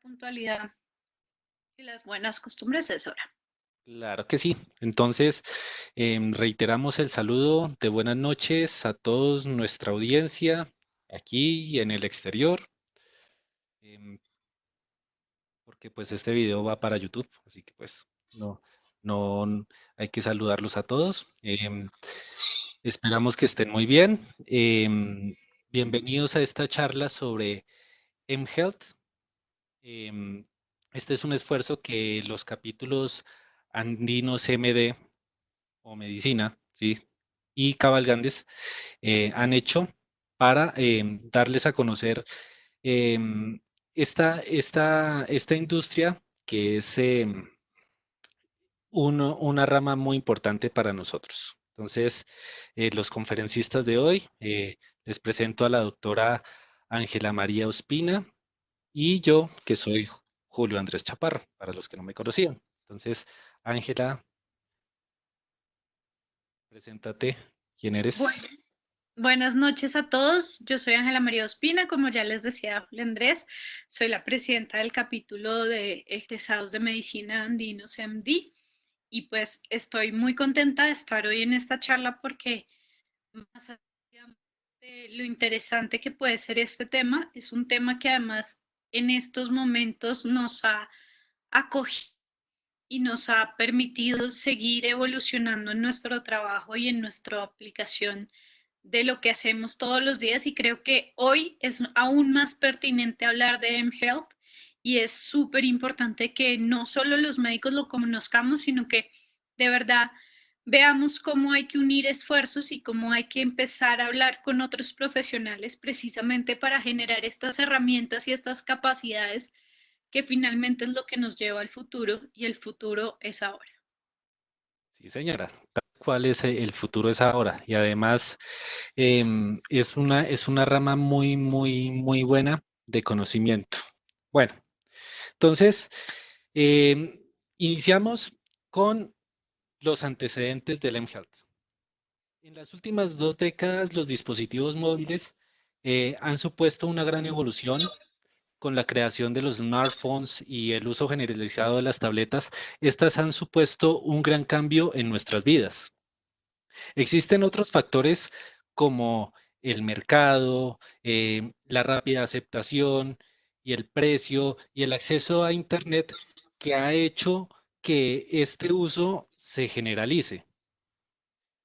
Puntualidad y las buenas costumbres es hora. Claro que sí. Entonces, reiteramos el saludo de buenas noches a todos nuestra audiencia aquí y en el exterior, em, porque pues este video va para YouTube, así que pues no, no hay que saludarlos a todos. Esperamos que estén muy bien. Bienvenidos a esta charla sobre mHealth. Em, este es un esfuerzo que los capítulos andinos MD o medicina, ¿sí? Y cabalgantes han hecho para darles a conocer em, esta industria que es una rama muy importante para nosotros. Entonces, los conferencistas de hoy, les presento a la doctora Ángela María Ospina y yo, que soy Julio Andrés Chaparro, para los que no me conocían. Entonces, Ángela, preséntate, ¿quién eres? Bueno, buenas noches a todos. Yo soy Ángela María Ospina, como ya les decía Julio Andrés, soy la presidenta del capítulo de egresados de medicina andinos MD y pues estoy muy contenta de estar hoy en esta charla porque más allá de lo interesante que puede ser este tema, es un tema que además en estos momentos nos ha acogido y nos ha permitido seguir evolucionando en nuestro trabajo y en nuestra aplicación de lo que hacemos todos los días y creo que hoy es aún más pertinente hablar de mHealth y es súper importante que no solo los médicos lo conozcamos, sino que de verdad veamos cómo hay que unir esfuerzos y cómo hay que empezar a hablar con otros profesionales precisamente para generar estas herramientas y estas capacidades que finalmente es lo que nos lleva al futuro y el futuro es ahora. Sí, señora. Tal cual es el futuro es ahora. Y además es una rama muy, muy, muy buena de conocimiento. Bueno, entonces, em, iniciamos con los antecedentes del mHealth. En las últimas 2 décadas, los dispositivos móviles han supuesto una gran evolución con la creación de los smartphones y el uso generalizado de las tabletas. Estas han supuesto un gran cambio en nuestras vidas. Existen otros factores como el mercado, la rápida aceptación y el precio y el acceso a Internet que ha hecho que este uso se generalice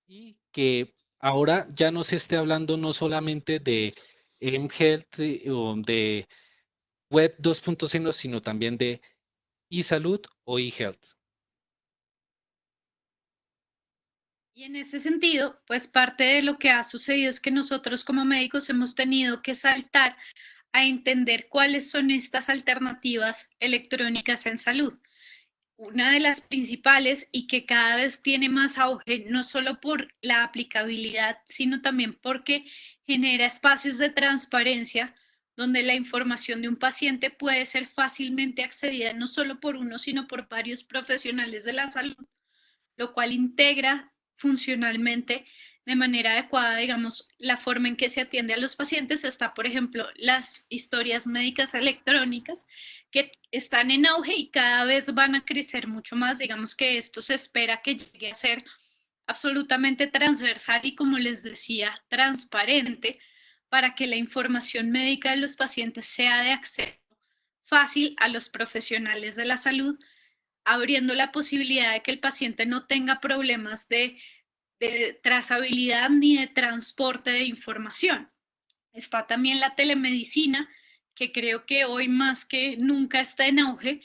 y que ahora ya no se esté hablando no solamente de mHealth o de Web 2.0, sino también de eSalud o eHealth. Y en ese sentido, pues parte de lo que ha sucedido es que nosotros como médicos hemos tenido que saltar a entender cuáles son estas alternativas electrónicas en salud. Una de las principales y que cada vez tiene más auge, no solo por la aplicabilidad, sino también porque genera espacios de transparencia donde la información de un paciente puede ser fácilmente accedida no solo por uno, sino por varios profesionales de la salud, lo cual integra funcionalmente de manera adecuada, digamos, la forma en que se atiende a los pacientes. Está, por ejemplo, las historias médicas electrónicas que están en auge y cada vez van a crecer mucho más. Digamos que esto se espera que llegue a ser absolutamente transversal y, como les decía, transparente para que la información médica de los pacientes sea de acceso fácil a los profesionales de la salud, abriendo la posibilidad de que el paciente no tenga problemas de trazabilidad ni de transporte de información. Está también la telemedicina, que creo que hoy más que nunca está en auge.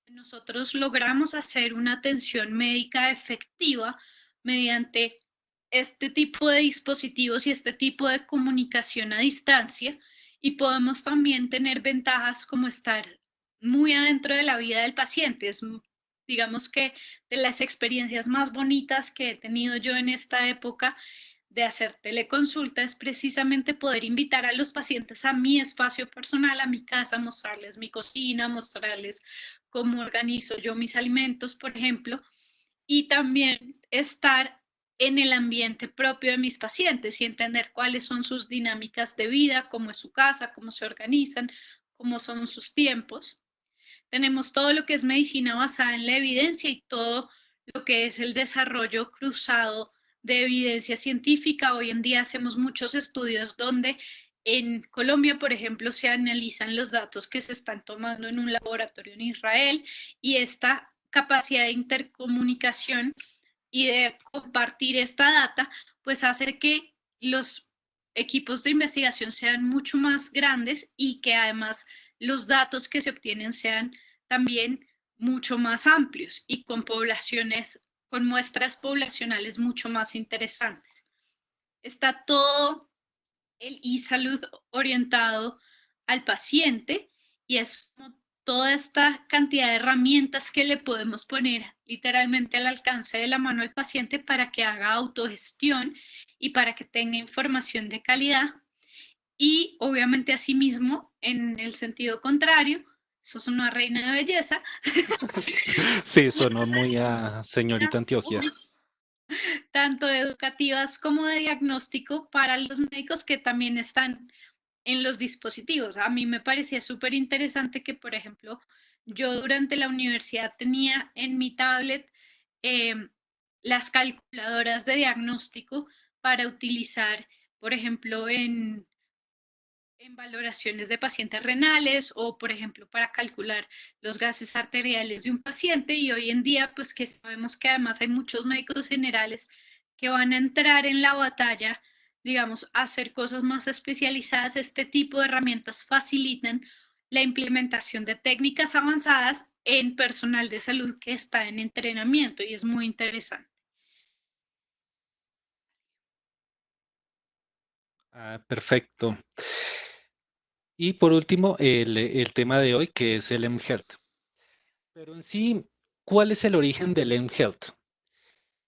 Nosotros logramos hacer una atención médica efectiva mediante este tipo de dispositivos y este tipo de comunicación a distancia y podemos también tener ventajas como estar muy adentro de la vida del paciente. Es, digamos que de las experiencias más bonitas que he tenido yo en esta época de hacer teleconsulta es precisamente poder invitar a los pacientes a mi espacio personal, a mi casa, mostrarles mi cocina, mostrarles cómo organizo yo mis alimentos, por ejemplo, y también estar en el ambiente propio de mis pacientes y entender cuáles son sus dinámicas de vida, cómo es su casa, cómo se organizan, cómo son sus tiempos. tenemos todo lo que es medicina basada en la evidencia y todo lo que es el desarrollo cruzado de evidencia científica. Hoy en día hacemos muchos estudios donde en Colombia, por ejemplo, se analizan los datos que se están tomando en un laboratorio en Israel y esta capacidad de intercomunicación y de compartir esta data, pues hace que los equipos de investigación sean mucho más grandes y que además los datos que se obtienen sean también mucho más amplios y con poblaciones, con muestras poblacionales mucho más interesantes. Está todo el e-salud orientado al paciente y es toda esta cantidad de herramientas que le podemos poner literalmente al alcance de la mano al paciente para que haga autogestión y para que tenga información de calidad. Y obviamente asimismo, en el sentido contrario, sos una reina de belleza. Sí, sonó muy a señorita Antioquia. Tanto educativas como de diagnóstico para los médicos que también están en los dispositivos. A mí me parecía súper interesante que, por ejemplo, yo durante la universidad tenía en mi tablet eh, las calculadoras de diagnóstico para utilizar, por ejemplo, en valoraciones de pacientes renales o, por ejemplo, para calcular los gases arteriales de un paciente. Y hoy en día, pues que sabemos que además hay muchos médicos generales que van a entrar en la batalla, digamos, a hacer cosas más especializadas. Este tipo de herramientas facilitan la implementación de técnicas avanzadas en personal de salud que está en entrenamiento y es muy interesante. Ah, perfecto. Y por último, el tema de hoy, que es el mHealth. Pero en sí, ¿cuál es el origen del mHealth?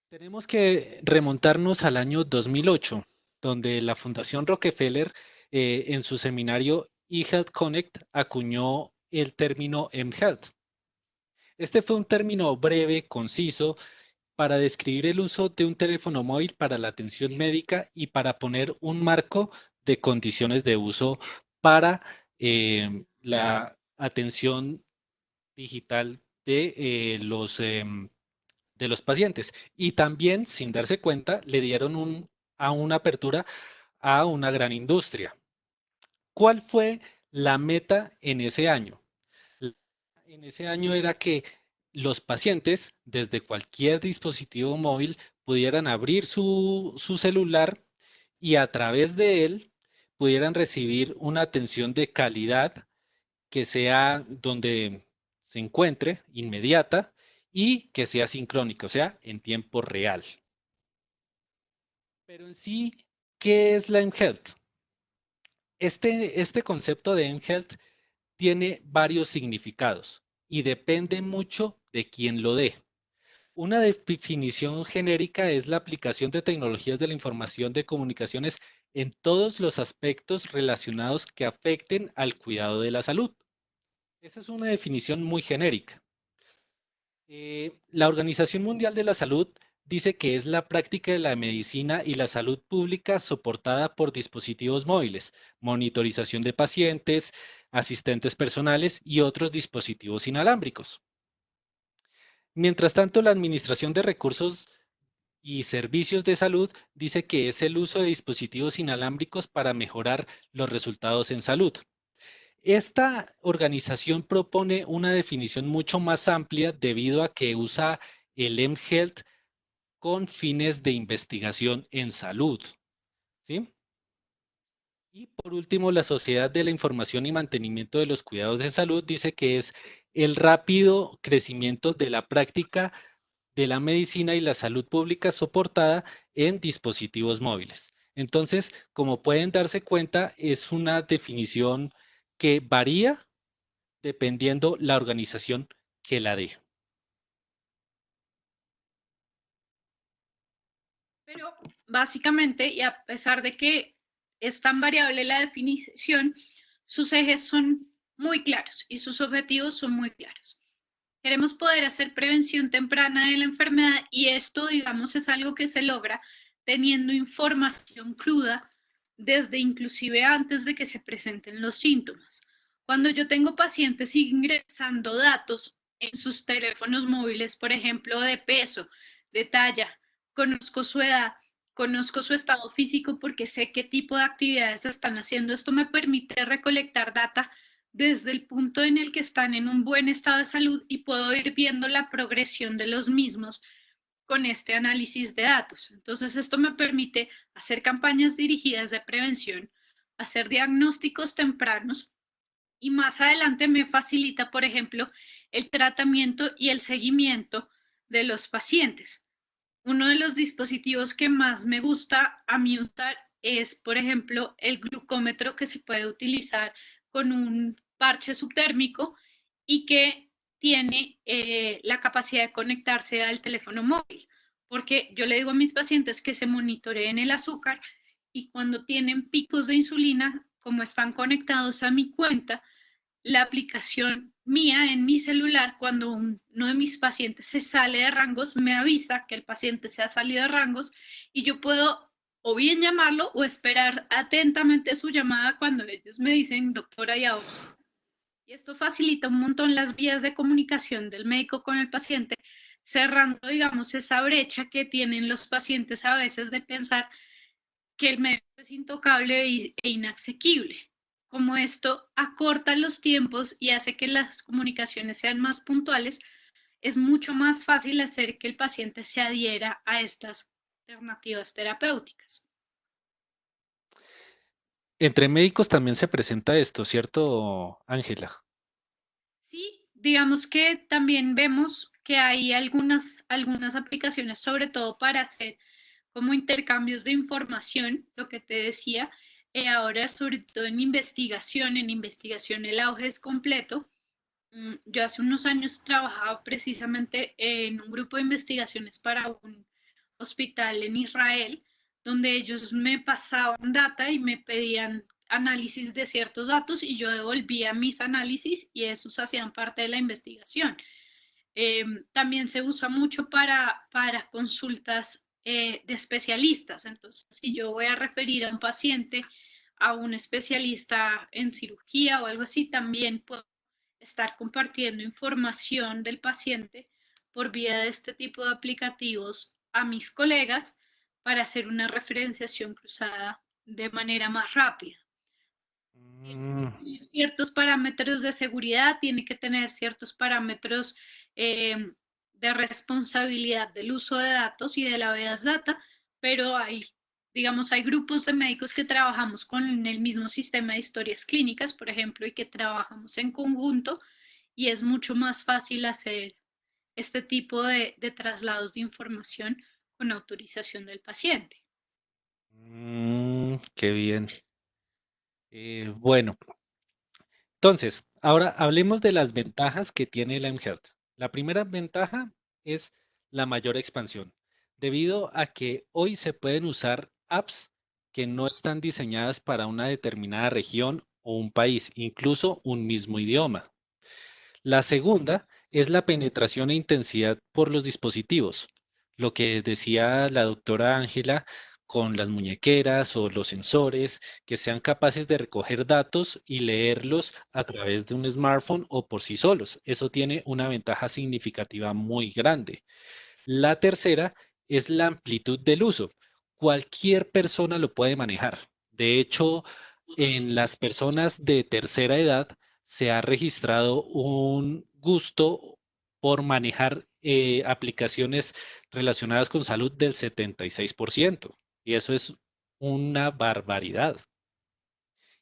Tenemos que remontarnos al año 2008, donde la Fundación Rockefeller, en su seminario eHealth Connect, acuñó el término mHealth. Este fue un término breve, conciso, para describir el uso de un teléfono móvil para la atención médica y para poner un marco de condiciones de uso para la atención digital de los pacientes. Y también, sin darse cuenta, le dieron a una apertura a una gran industria. ¿Cuál fue la meta en ese año? En ese año era que los pacientes, desde cualquier dispositivo móvil, pudieran abrir su celular y a través de él pudieran recibir una atención de calidad que sea donde se encuentre, inmediata y que sea sincrónica, o sea, en tiempo real. Pero en sí, ¿qué es la mHealth? Este concepto de mHealth tiene varios significados y depende mucho de quién lo dé. Una definición genérica es la aplicación de tecnologías de la información de comunicaciones en todos los aspectos relacionados que afecten al cuidado de la salud. Esa es una definición muy genérica. La Organización Mundial de la Salud dice que es la práctica de la medicina y la salud pública soportada por dispositivos móviles, monitorización de pacientes, asistentes personales y otros dispositivos inalámbricos. Mientras tanto, la Administración de Recursos y Servicios de Salud dice que es el uso de dispositivos inalámbricos para mejorar los resultados en salud. Esta organización propone una definición mucho más amplia debido a que usa el mHealth con fines de investigación en salud, ¿sí? Y por último, la Sociedad de la Información y Mantenimiento de los Cuidados de Salud dice que es el rápido crecimiento de la práctica de la medicina y la salud pública soportada en dispositivos móviles. Entonces, como pueden darse cuenta, es una definición que varía dependiendo la organización que la dé. Pero básicamente, y a pesar de que es tan variable la definición, sus ejes son muy claros y sus objetivos son muy claros. Queremos poder hacer prevención temprana de la enfermedad y esto, digamos, es algo que se logra teniendo información cruda desde inclusive antes de que se presenten los síntomas. Cuando yo tengo pacientes ingresando datos en sus teléfonos móviles, por ejemplo, de peso, de talla, conozco su edad, conozco su estado físico porque sé qué tipo de actividades están haciendo. Esto me permite recolectar data desde el punto en el que están en un buen estado de salud y puedo ir viendo la progresión de los mismos con este análisis de datos. Entonces, esto me permite hacer campañas dirigidas de prevención, hacer diagnósticos tempranos y más adelante me facilita, por ejemplo, el tratamiento y el seguimiento de los pacientes. Uno de los dispositivos que más me gusta a mí usar es, por ejemplo, el glucómetro que se puede utilizar con un parche subtérmico y que tiene la capacidad de conectarse al teléfono móvil. Porque yo le digo a mis pacientes que se monitoreen el azúcar y cuando tienen picos de insulina, como están conectados a mi cuenta, la aplicación mía en mi celular, cuando uno de mis pacientes se sale de rangos, me avisa que el paciente se ha salido de rangos y yo puedo o bien llamarlo o esperar atentamente su llamada cuando ellos me dicen, doctora, ¿y ahora? Y esto facilita un montón las vías de comunicación del médico con el paciente, cerrando, digamos, esa brecha que tienen los pacientes a veces de pensar que el médico es intocable e inasequible. Como esto acorta los tiempos y hace que las comunicaciones sean más puntuales, es mucho más fácil hacer que el paciente se adhiera a estas alternativas terapéuticas. Entre médicos también se presenta esto, ¿cierto, Ángela? Sí, digamos que también vemos que hay algunas aplicaciones, sobre todo para hacer como intercambios de información, lo que te decía, ahora sobre todo en investigación el auge es completo. Yo hace unos años trabajaba precisamente en un grupo de investigaciones para un hospital en Israel, donde ellos me pasaban data y me pedían análisis de ciertos datos y yo devolvía mis análisis y esos hacían parte de la investigación. También se usa mucho para consultas de especialistas. Entonces, si yo voy a referir a un paciente a un especialista en cirugía o algo así, también puedo estar compartiendo información del paciente por vía de este tipo de aplicativos a mis colegas para hacer una referenciación cruzada de manera más rápida. Tiene que Mm, tener ciertos parámetros de seguridad, tiene que tener ciertos parámetros eh, de responsabilidad del uso de datos y de la veas data, pero digamos, hay grupos de médicos que trabajamos con el mismo sistema de historias clínicas, por ejemplo, y que trabajamos en conjunto y es mucho más fácil hacer este tipo de traslados de información con autorización del paciente. qué bien. Bueno, entonces, ahora hablemos de las ventajas que tiene el mHealth. La primera ventaja es la mayor expansión, debido a que hoy se pueden usar apps que no están diseñadas para una determinada región o un país, incluso un mismo idioma. La segunda es la penetración e intensidad por los dispositivos, lo que decía la doctora Ángela con las muñequeras o los sensores, que sean capaces de recoger datos y leerlos a través de un smartphone o por sí solos. Eso tiene una ventaja significativa muy grande. La tercera es la amplitud del uso. Cualquier persona lo puede manejar. De hecho, en las personas de tercera edad se ha registrado un gusto por manejar aplicaciones relacionadas con salud del 76%. Y eso es una barbaridad.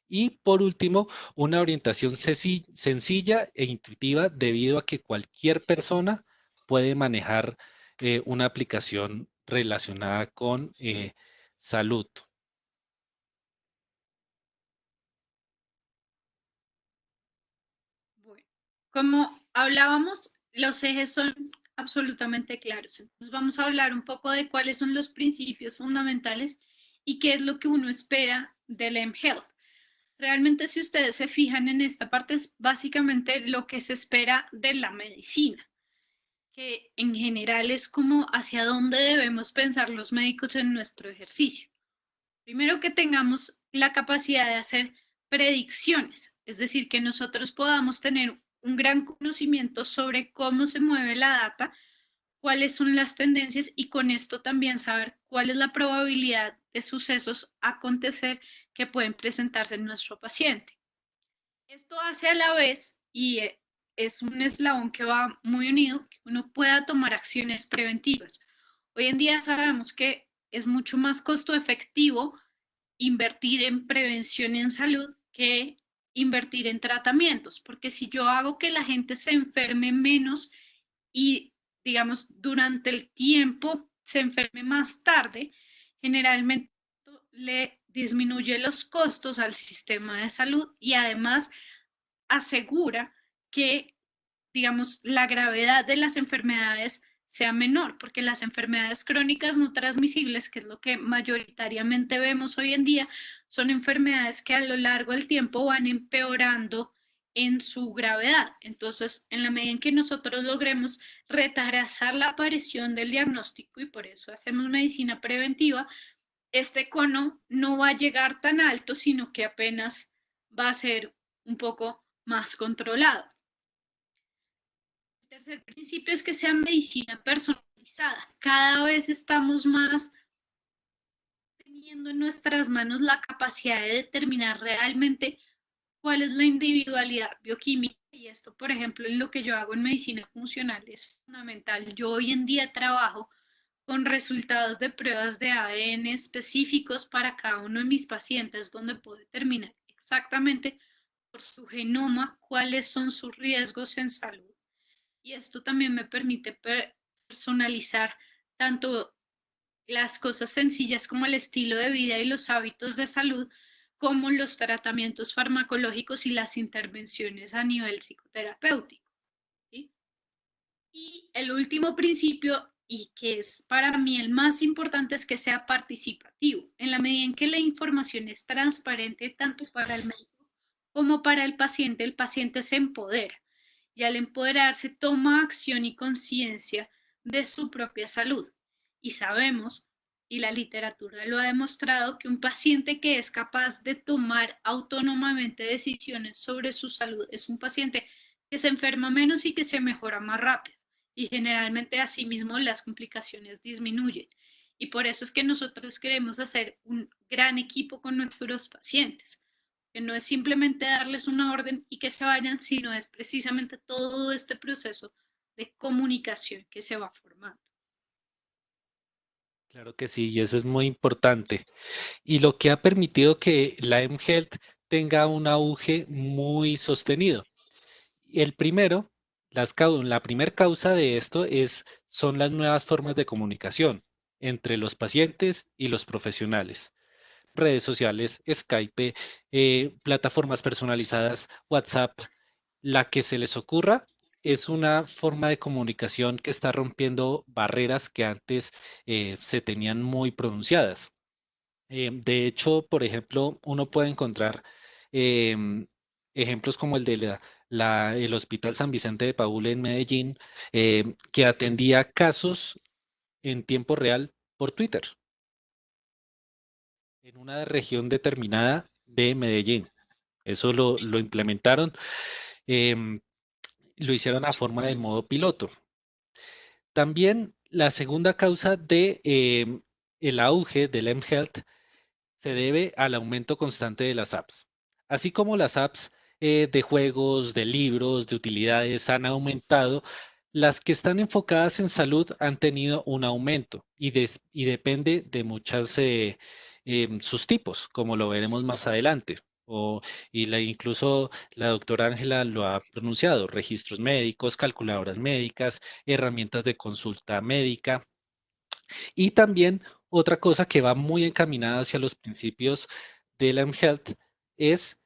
Y por último, una orientación sencilla e intuitiva debido a que cualquier persona puede manejar una aplicación relacionada con salud. Bueno, como hablábamos, los ejes son absolutamente claros. Entonces vamos a hablar un poco de cuáles son los principios fundamentales y qué es lo que uno espera del mHealth. Realmente, si ustedes se fijan en esta parte, es básicamente lo que se espera de la medicina, que en general es como hacia dónde debemos pensar los médicos en nuestro ejercicio. Primero, que tengamos la capacidad de hacer predicciones, es decir, que nosotros podamos tener un gran conocimiento sobre cómo se mueve la data, cuáles son las tendencias y con esto también saber cuál es la probabilidad de sucesos a acontecer que pueden presentarse en nuestro paciente. Esto hace a la vez, y es un eslabón que va muy unido, que uno pueda tomar acciones preventivas. Hoy en día sabemos que es mucho más costo efectivo invertir en prevención y en salud que invertir en tratamientos, porque si yo hago que la gente se enferme menos y, digamos, durante el tiempo se enferme más tarde, generalmente le disminuye los costos al sistema de salud y además asegura que, digamos, la gravedad de las enfermedades sea menor, porque las enfermedades crónicas no transmisibles, que es lo que mayoritariamente vemos hoy en día, son enfermedades que a lo largo del tiempo van empeorando en su gravedad. Entonces, en la medida en que nosotros logremos retrasar la aparición del diagnóstico y por eso hacemos medicina preventiva, este cono no va a llegar tan alto, sino que apenas va a ser un poco más controlado. El tercer principio es que sea medicina personalizada. Cada vez estamos más teniendo en nuestras manos la capacidad de determinar realmente cuál es la individualidad bioquímica y esto, por ejemplo, en lo que yo hago en medicina funcional es fundamental. Yo hoy en día trabajo con resultados de pruebas de ADN específicos para cada uno de mis pacientes, donde puedo determinar exactamente por su genoma cuáles son sus riesgos en salud. Y esto también me permite personalizar tanto las cosas sencillas como el estilo de vida y los hábitos de salud, como los tratamientos farmacológicos y las intervenciones a nivel psicoterapéutico. ¿Sí? Y el último principio, y que es para mí el más importante, es que sea participativo. En la medida en que la información es transparente tanto para el médico como para el paciente se empodera y al empoderarse toma acción y conciencia de su propia salud. Y sabemos, y la literatura lo ha demostrado, que un paciente que es capaz de tomar autónomamente decisiones sobre su salud es un paciente que se enferma menos y que se mejora más rápido. Y generalmente asimismo las complicaciones disminuyen. Y por eso es que nosotros queremos hacer un gran equipo con nuestros pacientes, que no es simplemente darles una orden y que se vayan, sino es precisamente todo este proceso de comunicación que se va formando. Claro que sí, y eso es muy importante. Y lo que ha permitido que la mHealth tenga un auge muy sostenido. El primero, la primera causa de esto son las nuevas formas de comunicación entre los pacientes y los profesionales. Redes sociales, Skype, plataformas personalizadas, WhatsApp, la que se les ocurra, es una forma de comunicación que está rompiendo barreras que antes se tenían muy pronunciadas. De hecho, por ejemplo, uno puede encontrar em, ejemplos como el de el Hospital San Vicente de Paúl en Medellín, que atendía casos en tiempo real por Twitter en una región determinada de Medellín. Eso lo implementaron, em, lo hicieron a forma de modo piloto. También la segunda causa de el auge del mHealth se debe al aumento constante de las apps. Así como las apps de juegos, de libros, de utilidades han aumentado, las que están enfocadas en salud han tenido un aumento y depende de muchas sus tipos, como lo veremos más adelante. Incluso la doctora Ángela lo ha pronunciado, registros médicos, calculadoras médicas, herramientas de consulta médica. Y también otra cosa que va muy encaminada hacia los principios del mHealth es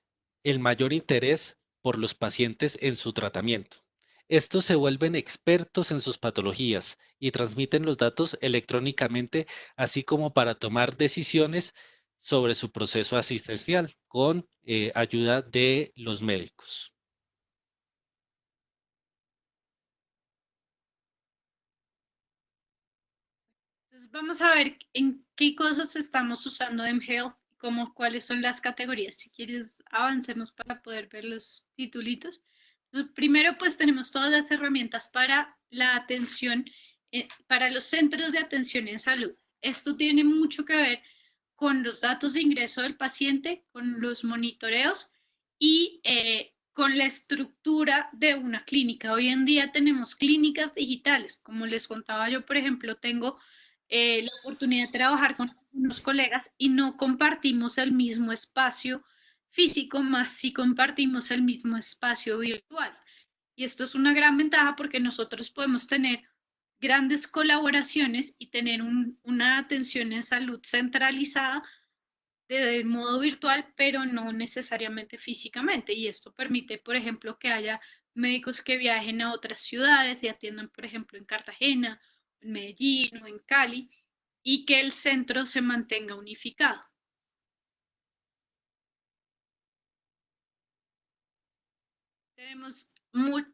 el mayor interés por los pacientes en su tratamiento. Estos se vuelven expertos en sus patologías y transmiten los datos electrónicamente, así como para tomar decisiones sobre su proceso asistencial con ayuda de los médicos. Entonces vamos a ver en qué cosas estamos usando mHealth, cuáles son las categorías. Si quieres, avancemos para poder ver los titulitos. Entonces, primero, pues tenemos todas las herramientas para la atención, para los centros de atención en salud. Esto tiene mucho que ver con los datos de ingreso del paciente, con los monitoreos y con la estructura de una clínica. Hoy en día tenemos clínicas digitales. Como les contaba yo, por ejemplo, tengo la oportunidad de trabajar con unos colegas y no compartimos el mismo espacio físico, más si compartimos el mismo espacio virtual. Y esto es una gran ventaja porque nosotros podemos tener grandes colaboraciones y tener una atención en salud centralizada de modo virtual, pero no necesariamente físicamente. Y esto permite, por ejemplo, que haya médicos que viajen a otras ciudades y atiendan, por ejemplo, en Cartagena, en Medellín o en Cali, y que el centro se mantenga unificado. Tenemos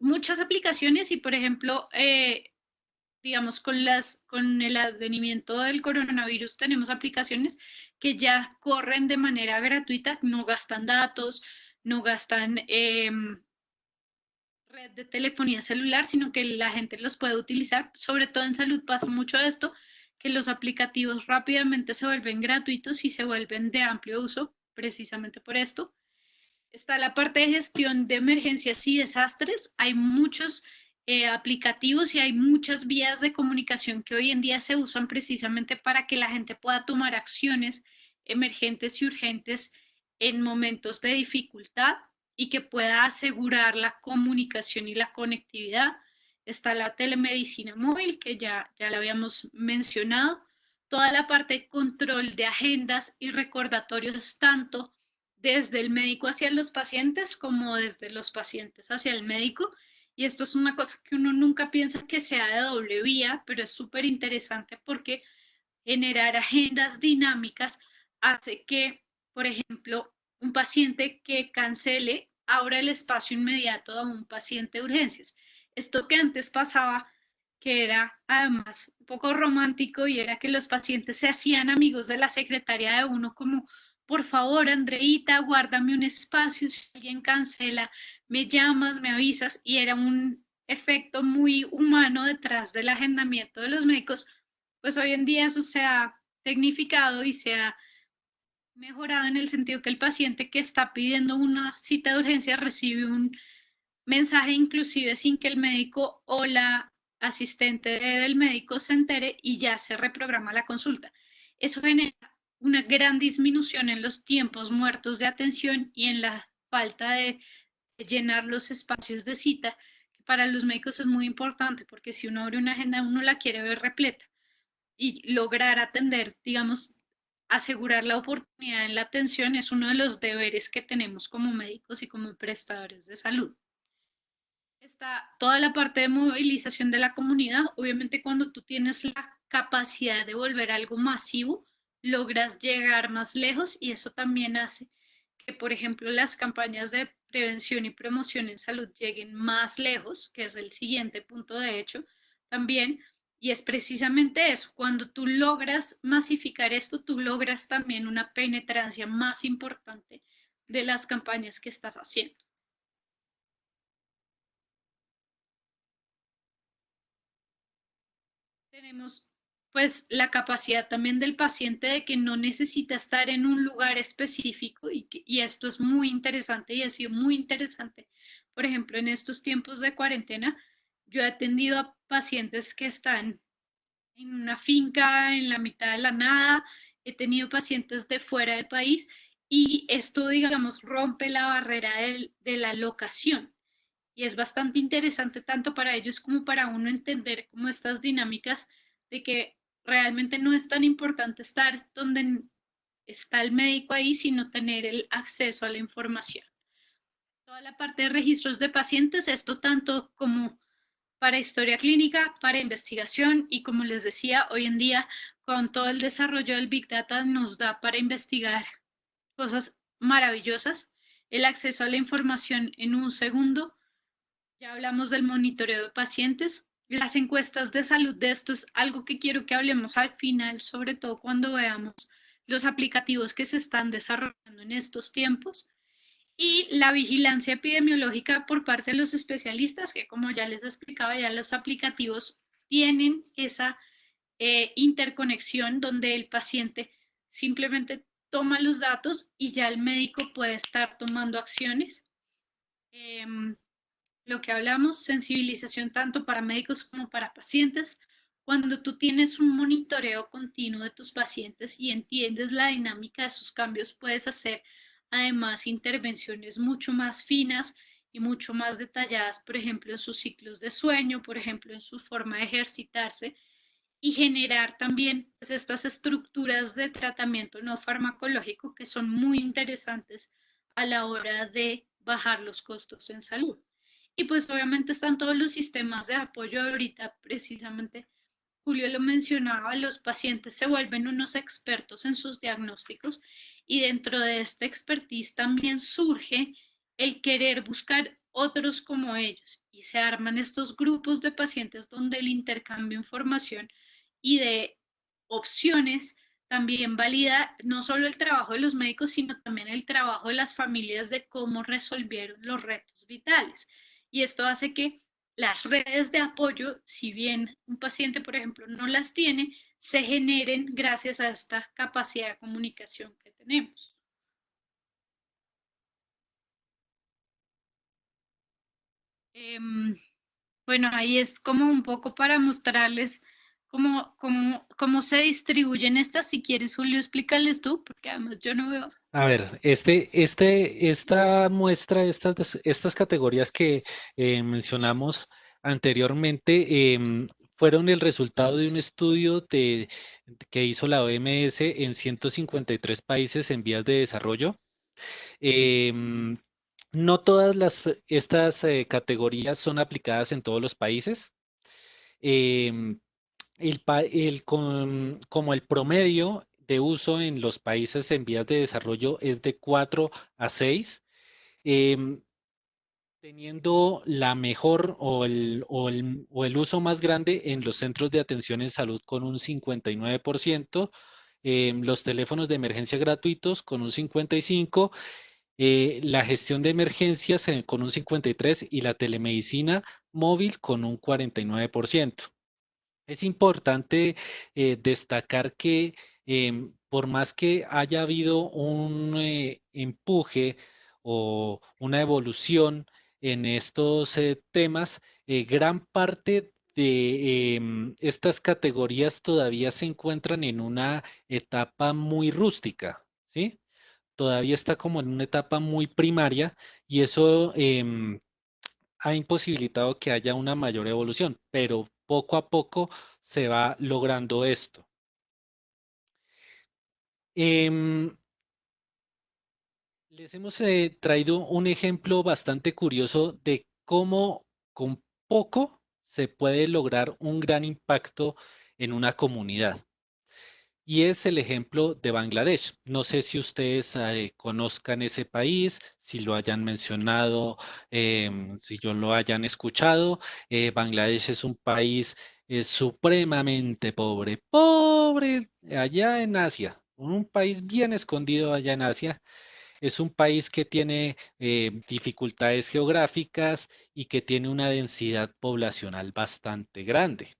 muchas aplicaciones y, por ejemplo, digamos, con el advenimiento del coronavirus, tenemos aplicaciones que ya corren de manera gratuita, no gastan datos, no gastan red de telefonía celular, sino que la gente los puede utilizar. Sobre todo en salud pasa mucho esto, que los aplicativos rápidamente se vuelven gratuitos y se vuelven de amplio uso, precisamente por esto. Está la parte de gestión de emergencias y desastres. Hay muchos aplicativos y hay muchas vías de comunicación que hoy en día se usan precisamente para que la gente pueda tomar acciones emergentes y urgentes en momentos de dificultad y que pueda asegurar la comunicación y la conectividad. Está la telemedicina móvil, que ya la habíamos mencionado. Toda la parte de control de agendas y recordatorios, tanto desde el médico hacia los pacientes como desde los pacientes hacia el médico. Y esto es una cosa que uno nunca piensa que sea de doble vía, pero es súper interesante porque generar agendas dinámicas hace que, por ejemplo, un paciente que cancele abra el espacio inmediato a un paciente de urgencias. Esto que antes pasaba, que era además un poco romántico, y era que los pacientes se hacían amigos de la secretaria de uno, como, por favor, Andreita, guárdame un espacio, si alguien cancela, me llamas, me avisas, y era un efecto muy humano detrás del agendamiento de los médicos. Pues hoy en día eso se ha tecnificado y se ha mejorado en el sentido que el paciente que está pidiendo una cita de urgencia recibe un mensaje inclusive sin que el médico o la asistente del médico se entere, y ya se reprograma la consulta. Eso genera una gran disminución en los tiempos muertos de atención y en la falta de llenar los espacios de cita, que para los médicos es muy importante porque si uno abre una agenda uno la quiere ver repleta, y lograr atender, digamos, asegurar la oportunidad en la atención es uno de los deberes que tenemos como médicos y como prestadores de salud. Está toda la parte de movilización de la comunidad. Obviamente, cuando tú tienes la capacidad de volver algo masivo, logras llegar más lejos, y eso también hace que, por ejemplo, las campañas de prevención y promoción en salud lleguen más lejos, que es el siguiente punto de hecho también. Y es precisamente eso, cuando tú logras masificar esto, tú logras también una penetrancia más importante de las campañas que estás haciendo. Tenemos pues la capacidad también del paciente de que no necesita estar en un lugar específico, y esto es muy interesante y ha sido muy interesante. Por ejemplo, en estos tiempos de cuarentena, yo he atendido a pacientes que están en una finca en la mitad de la nada, he tenido pacientes de fuera del país, y esto, digamos, rompe la barrera de la locación. Y es bastante interesante tanto para ellos como para uno entender cómo estas dinámicas de que realmente no es tan importante estar donde está el médico ahí, sino tener el acceso a la información. Toda la parte de registros de pacientes, esto tanto como para historia clínica, para investigación, y como les decía, hoy en día con todo el desarrollo del Big Data nos da para investigar cosas maravillosas, el acceso a la información en un segundo. Ya hablamos del monitoreo de pacientes. Las encuestas de salud, de esto es algo que quiero que hablemos al final, sobre todo cuando veamos los aplicativos que se están desarrollando en estos tiempos y la vigilancia epidemiológica por parte de los especialistas, que como ya les explicaba, ya los aplicativos tienen esa interconexión donde el paciente simplemente toma los datos y ya el médico puede estar tomando acciones. Eh, lo que hablamos, sensibilización tanto para médicos como para pacientes. Cuando tú tienes un monitoreo continuo de tus pacientes y entiendes la dinámica de sus cambios, puedes hacer además intervenciones mucho más finas y mucho más detalladas, por ejemplo, en sus ciclos de sueño, por ejemplo, en su forma de ejercitarse y generar también pues, estas estructuras de tratamiento no farmacológico que son muy interesantes a la hora de bajar los costos en salud. Y pues obviamente están todos los sistemas de apoyo ahorita, precisamente Julio lo mencionaba, los pacientes se vuelven unos expertos en sus diagnósticos y dentro de esta expertise también surge el querer buscar otros como ellos y se arman estos grupos de pacientes donde el intercambio de información y de opciones también valida no solo el trabajo de los médicos, sino también el trabajo de las familias de cómo resolvieron los retos vitales. Y esto hace que las redes de apoyo, si bien un paciente, por ejemplo, no las tiene, se generen gracias a esta capacidad de comunicación que tenemos. Bueno, ahí es como un poco para mostrarles cómo se distribuyen estas. Si quieres, Julio, explícales tú, porque además yo no veo. A ver, esta muestra, estas categorías que mencionamos anteriormente fueron el resultado de un estudio que hizo la OMS en 153 países en vías de desarrollo. Em, no todas estas categorías son aplicadas en todos los países. Em, como el promedio de uso en los países en vías de desarrollo es de 4 a 6, em, teniendo la mejor o el uso más grande en los centros de atención en salud con un 59%, los teléfonos de emergencia gratuitos con un 55%, la gestión de emergencias con un 53% y la telemedicina móvil con un 49%. Es importante destacar que por más que haya habido un empuje o una evolución en estos temas, gran parte de estas categorías todavía se encuentran en una etapa muy rústica, ¿sí? Todavía está como en una etapa muy primaria y eso ha imposibilitado que haya una mayor evolución, pero poco a poco se va logrando esto. Em, Les hemos traído un ejemplo bastante curioso de cómo con poco se puede lograr un gran impacto en una comunidad. Y es el ejemplo de Bangladesh. No sé si ustedes conozcan ese país, si lo hayan mencionado, si yo lo hayan escuchado. Bangladesh es un país supremamente pobre, pobre allá en Asia, un país bien escondido allá en Asia. Es un país que tiene dificultades geográficas y que tiene una densidad poblacional bastante grande.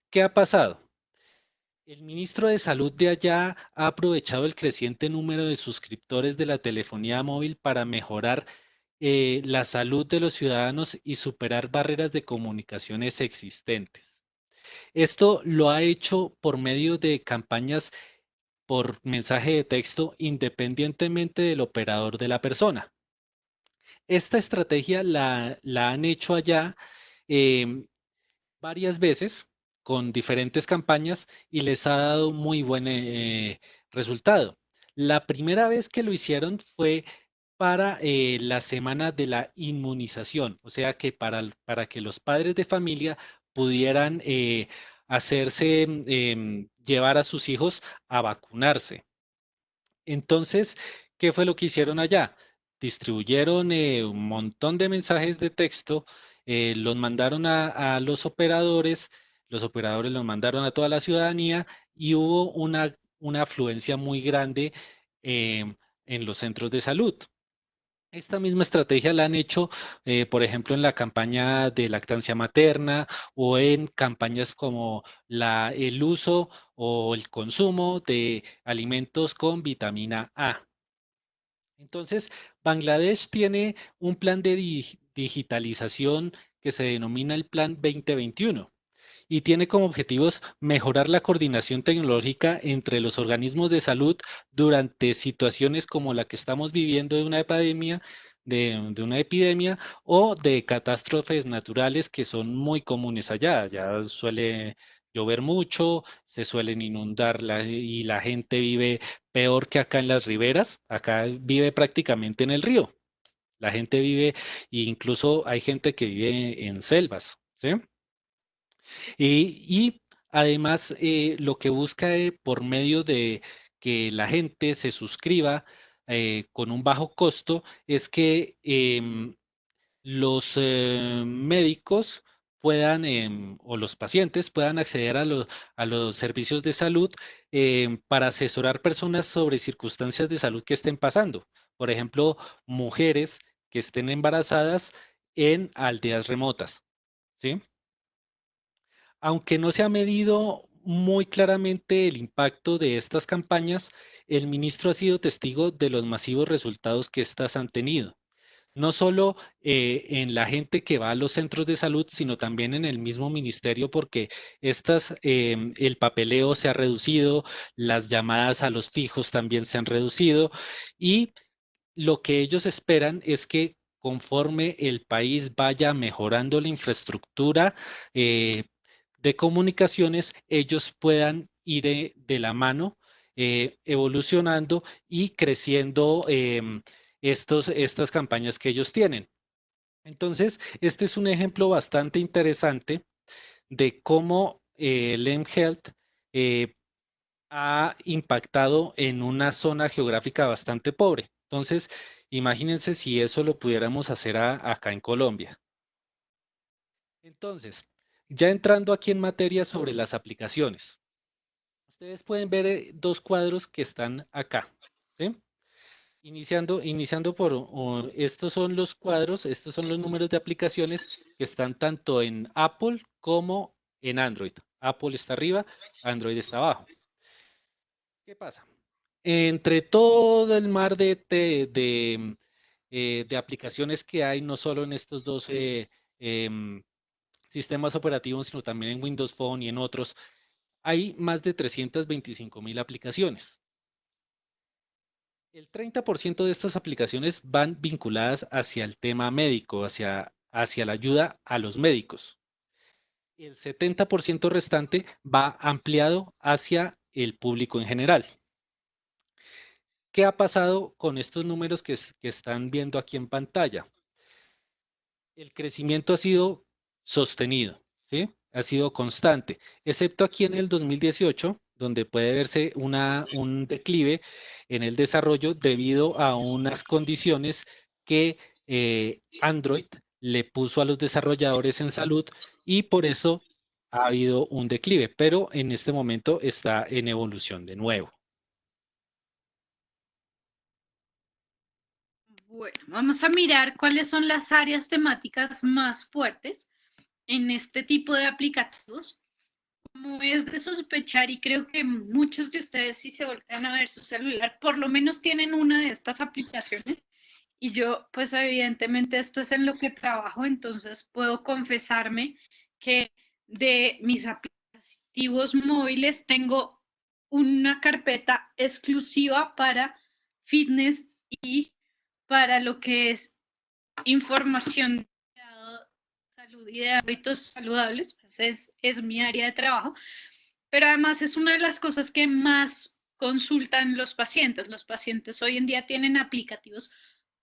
¿Qué ha pasado? El ministro de Salud de allá ha aprovechado el creciente número de suscriptores de la telefonía móvil para mejorar la salud de los ciudadanos y superar barreras de comunicaciones existentes. Esto lo ha hecho por medio de campañas por mensaje de texto independientemente del operador de la persona. Esta estrategia la han hecho allá em, varias veces con diferentes campañas y les ha dado muy buen resultado. La primera vez que lo hicieron fue para la semana de la inmunización, o sea que para que los padres de familia pudieran hacerse, llevar a sus hijos a vacunarse. Entonces, ¿qué fue lo que hicieron allá? Distribuyeron un montón de mensajes de texto, los mandaron a los operadores los mandaron a toda la ciudadanía y hubo una afluencia muy grande en los centros de salud. Esta misma estrategia la han hecho, por ejemplo, en la campaña de lactancia materna o en campañas como el uso o el consumo de alimentos con vitamina A. Entonces, Bangladesh tiene un plan de digitalización que se denomina el Plan 2021 y tiene como objetivos mejorar la coordinación tecnológica entre los organismos de salud durante situaciones como la que estamos viviendo de una epidemia o de catástrofes naturales que son muy comunes allá. Ya suele llover mucho, se suelen inundar y la gente vive peor que acá en las riberas. Acá vive prácticamente en el río. La gente vive, e incluso hay gente que vive en selvas, ¿sí? Y además lo que busca por medio de que la gente se suscriba con un bajo costo es que los médicos puedan o los pacientes puedan acceder a los servicios de salud para asesorar personas sobre circunstancias de salud que estén pasando. Por ejemplo, mujeres que estén embarazadas en aldeas remotas, ¿sí? Aunque no se ha medido muy claramente el impacto de estas campañas, el ministro ha sido testigo de los masivos resultados que éstas han tenido, no solo en la gente que va a los centros de salud, sino también en el mismo ministerio, porque el papeleo se ha reducido, las llamadas a los fijos también se han reducido y lo que ellos esperan es que conforme el país vaya mejorando la infraestructura eh, de comunicaciones, ellos puedan ir de la mano, evolucionando y creciendo estas campañas que ellos tienen. Entonces, este es un ejemplo bastante interesante de cómo el mHealth ha impactado en una zona geográfica bastante pobre. Entonces, imagínense si eso lo pudiéramos hacer acá en Colombia. Entonces, ya entrando aquí en materia sobre las aplicaciones, ustedes pueden ver dos cuadros que están acá, ¿sí? Iniciando por, estos son los cuadros, estos son los números de aplicaciones que están tanto en Apple como en Android. Apple está arriba, Android está abajo. ¿Qué pasa? Entre todo el mar de aplicaciones que hay, no solo en estos dos em, sistemas operativos, sino también en Windows Phone y en otros, hay más de 325.000 aplicaciones. El 30% de estas aplicaciones van vinculadas hacia el tema médico, hacia la ayuda a los médicos. El 70% restante va ampliado hacia el público en general. ¿Qué ha pasado con estos números que están viendo aquí en pantalla? El crecimiento ha sido sostenido, ¿sí? Ha sido constante, excepto aquí en el 2018, donde puede verse un declive en el desarrollo debido a unas condiciones que Android le puso a los desarrolladores en salud y por eso ha habido un declive, pero en este momento está en evolución de nuevo. Bueno, vamos a mirar cuáles son las áreas temáticas más fuertes en este tipo de aplicativos. Como es de sospechar, y creo que muchos de ustedes, si se voltean a ver su celular, por lo menos tienen una de estas aplicaciones. Y yo, pues evidentemente esto es en lo que trabajo, entonces puedo confesarme que de mis aplicativos móviles tengo una carpeta exclusiva para fitness y para lo que es información de salud y de hábitos saludables, pues es mi área de trabajo, pero además es una de las cosas que más consultan los pacientes. Los pacientes hoy en día tienen aplicativos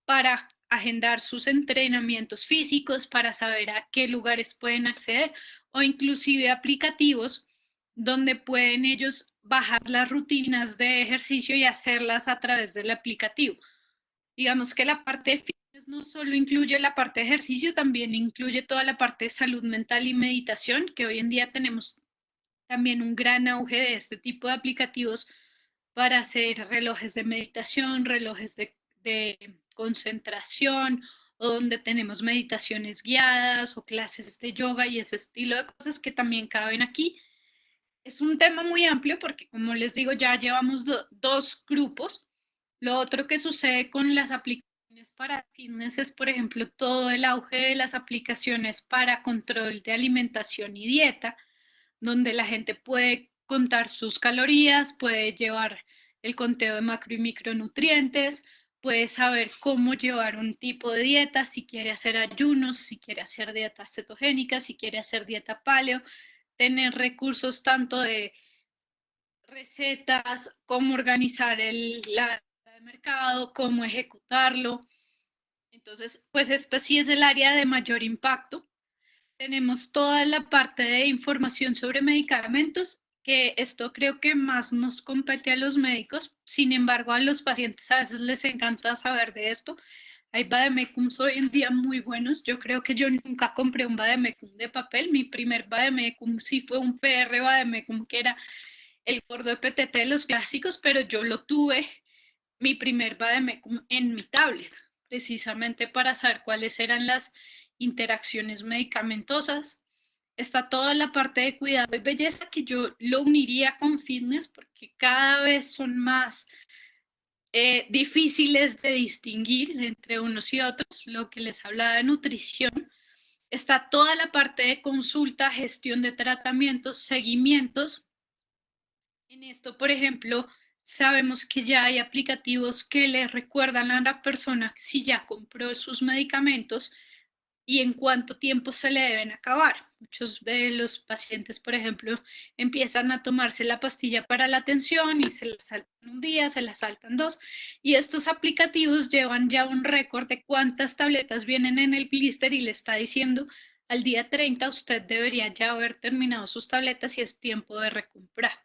para agendar sus entrenamientos físicos, para saber a qué lugares pueden acceder o inclusive aplicativos donde pueden ellos bajar las rutinas de ejercicio y hacerlas a través del aplicativo. Digamos que la parte de fitness no solo incluye la parte de ejercicio, también incluye toda la parte de salud mental y meditación, que hoy en día tenemos también un gran auge de este tipo de aplicativos para hacer relojes de meditación, relojes de concentración, o donde tenemos meditaciones guiadas o clases de yoga y ese estilo de cosas que también caben aquí. Es un tema muy amplio porque, como les digo, ya llevamos dos grupos. Lo otro que sucede con las aplicaciones para fitness es, por ejemplo, todo el auge de las aplicaciones para control de alimentación y dieta, donde la gente puede contar sus calorías, puede llevar el conteo de macro y micronutrientes, puede saber cómo llevar un tipo de dieta, si quiere hacer ayunos, si quiere hacer dieta cetogénica, si quiere hacer dieta paleo, tener recursos tanto de recetas, cómo organizar la de mercado, cómo ejecutarlo. Entonces, pues esta sí es el área de mayor impacto. Tenemos toda la parte de información sobre medicamentos, que esto creo que más nos compete a los médicos. Sin embargo, a los pacientes a veces les encanta saber de esto. Hay vademecums hoy en día muy buenos. Yo creo que yo nunca compré un vademecum de papel. Mi primer vademecum sí fue un PR vademecum, que era el gordo EPTT de los clásicos, pero yo lo tuve, mi primer vademecum, en mi tablet, precisamente para saber cuáles eran las interacciones medicamentosas. Está toda la parte de cuidado y belleza, que yo lo uniría con fitness porque cada vez son más difíciles de distinguir entre unos y otros. Lo que les hablaba de nutrición, está toda la parte de consulta, gestión de tratamientos, seguimientos. En esto, por ejemplo, sabemos que ya hay aplicativos que le recuerdan a la persona si ya compró sus medicamentos y en cuánto tiempo se le deben acabar. Muchos de los pacientes, por ejemplo, empiezan a tomarse la pastilla para la tensión y se la saltan un día, se la saltan dos, y estos aplicativos llevan ya un récord de cuántas tabletas vienen en el blister y le está diciendo: al día 30 usted debería ya haber terminado sus tabletas y es tiempo de recomprar.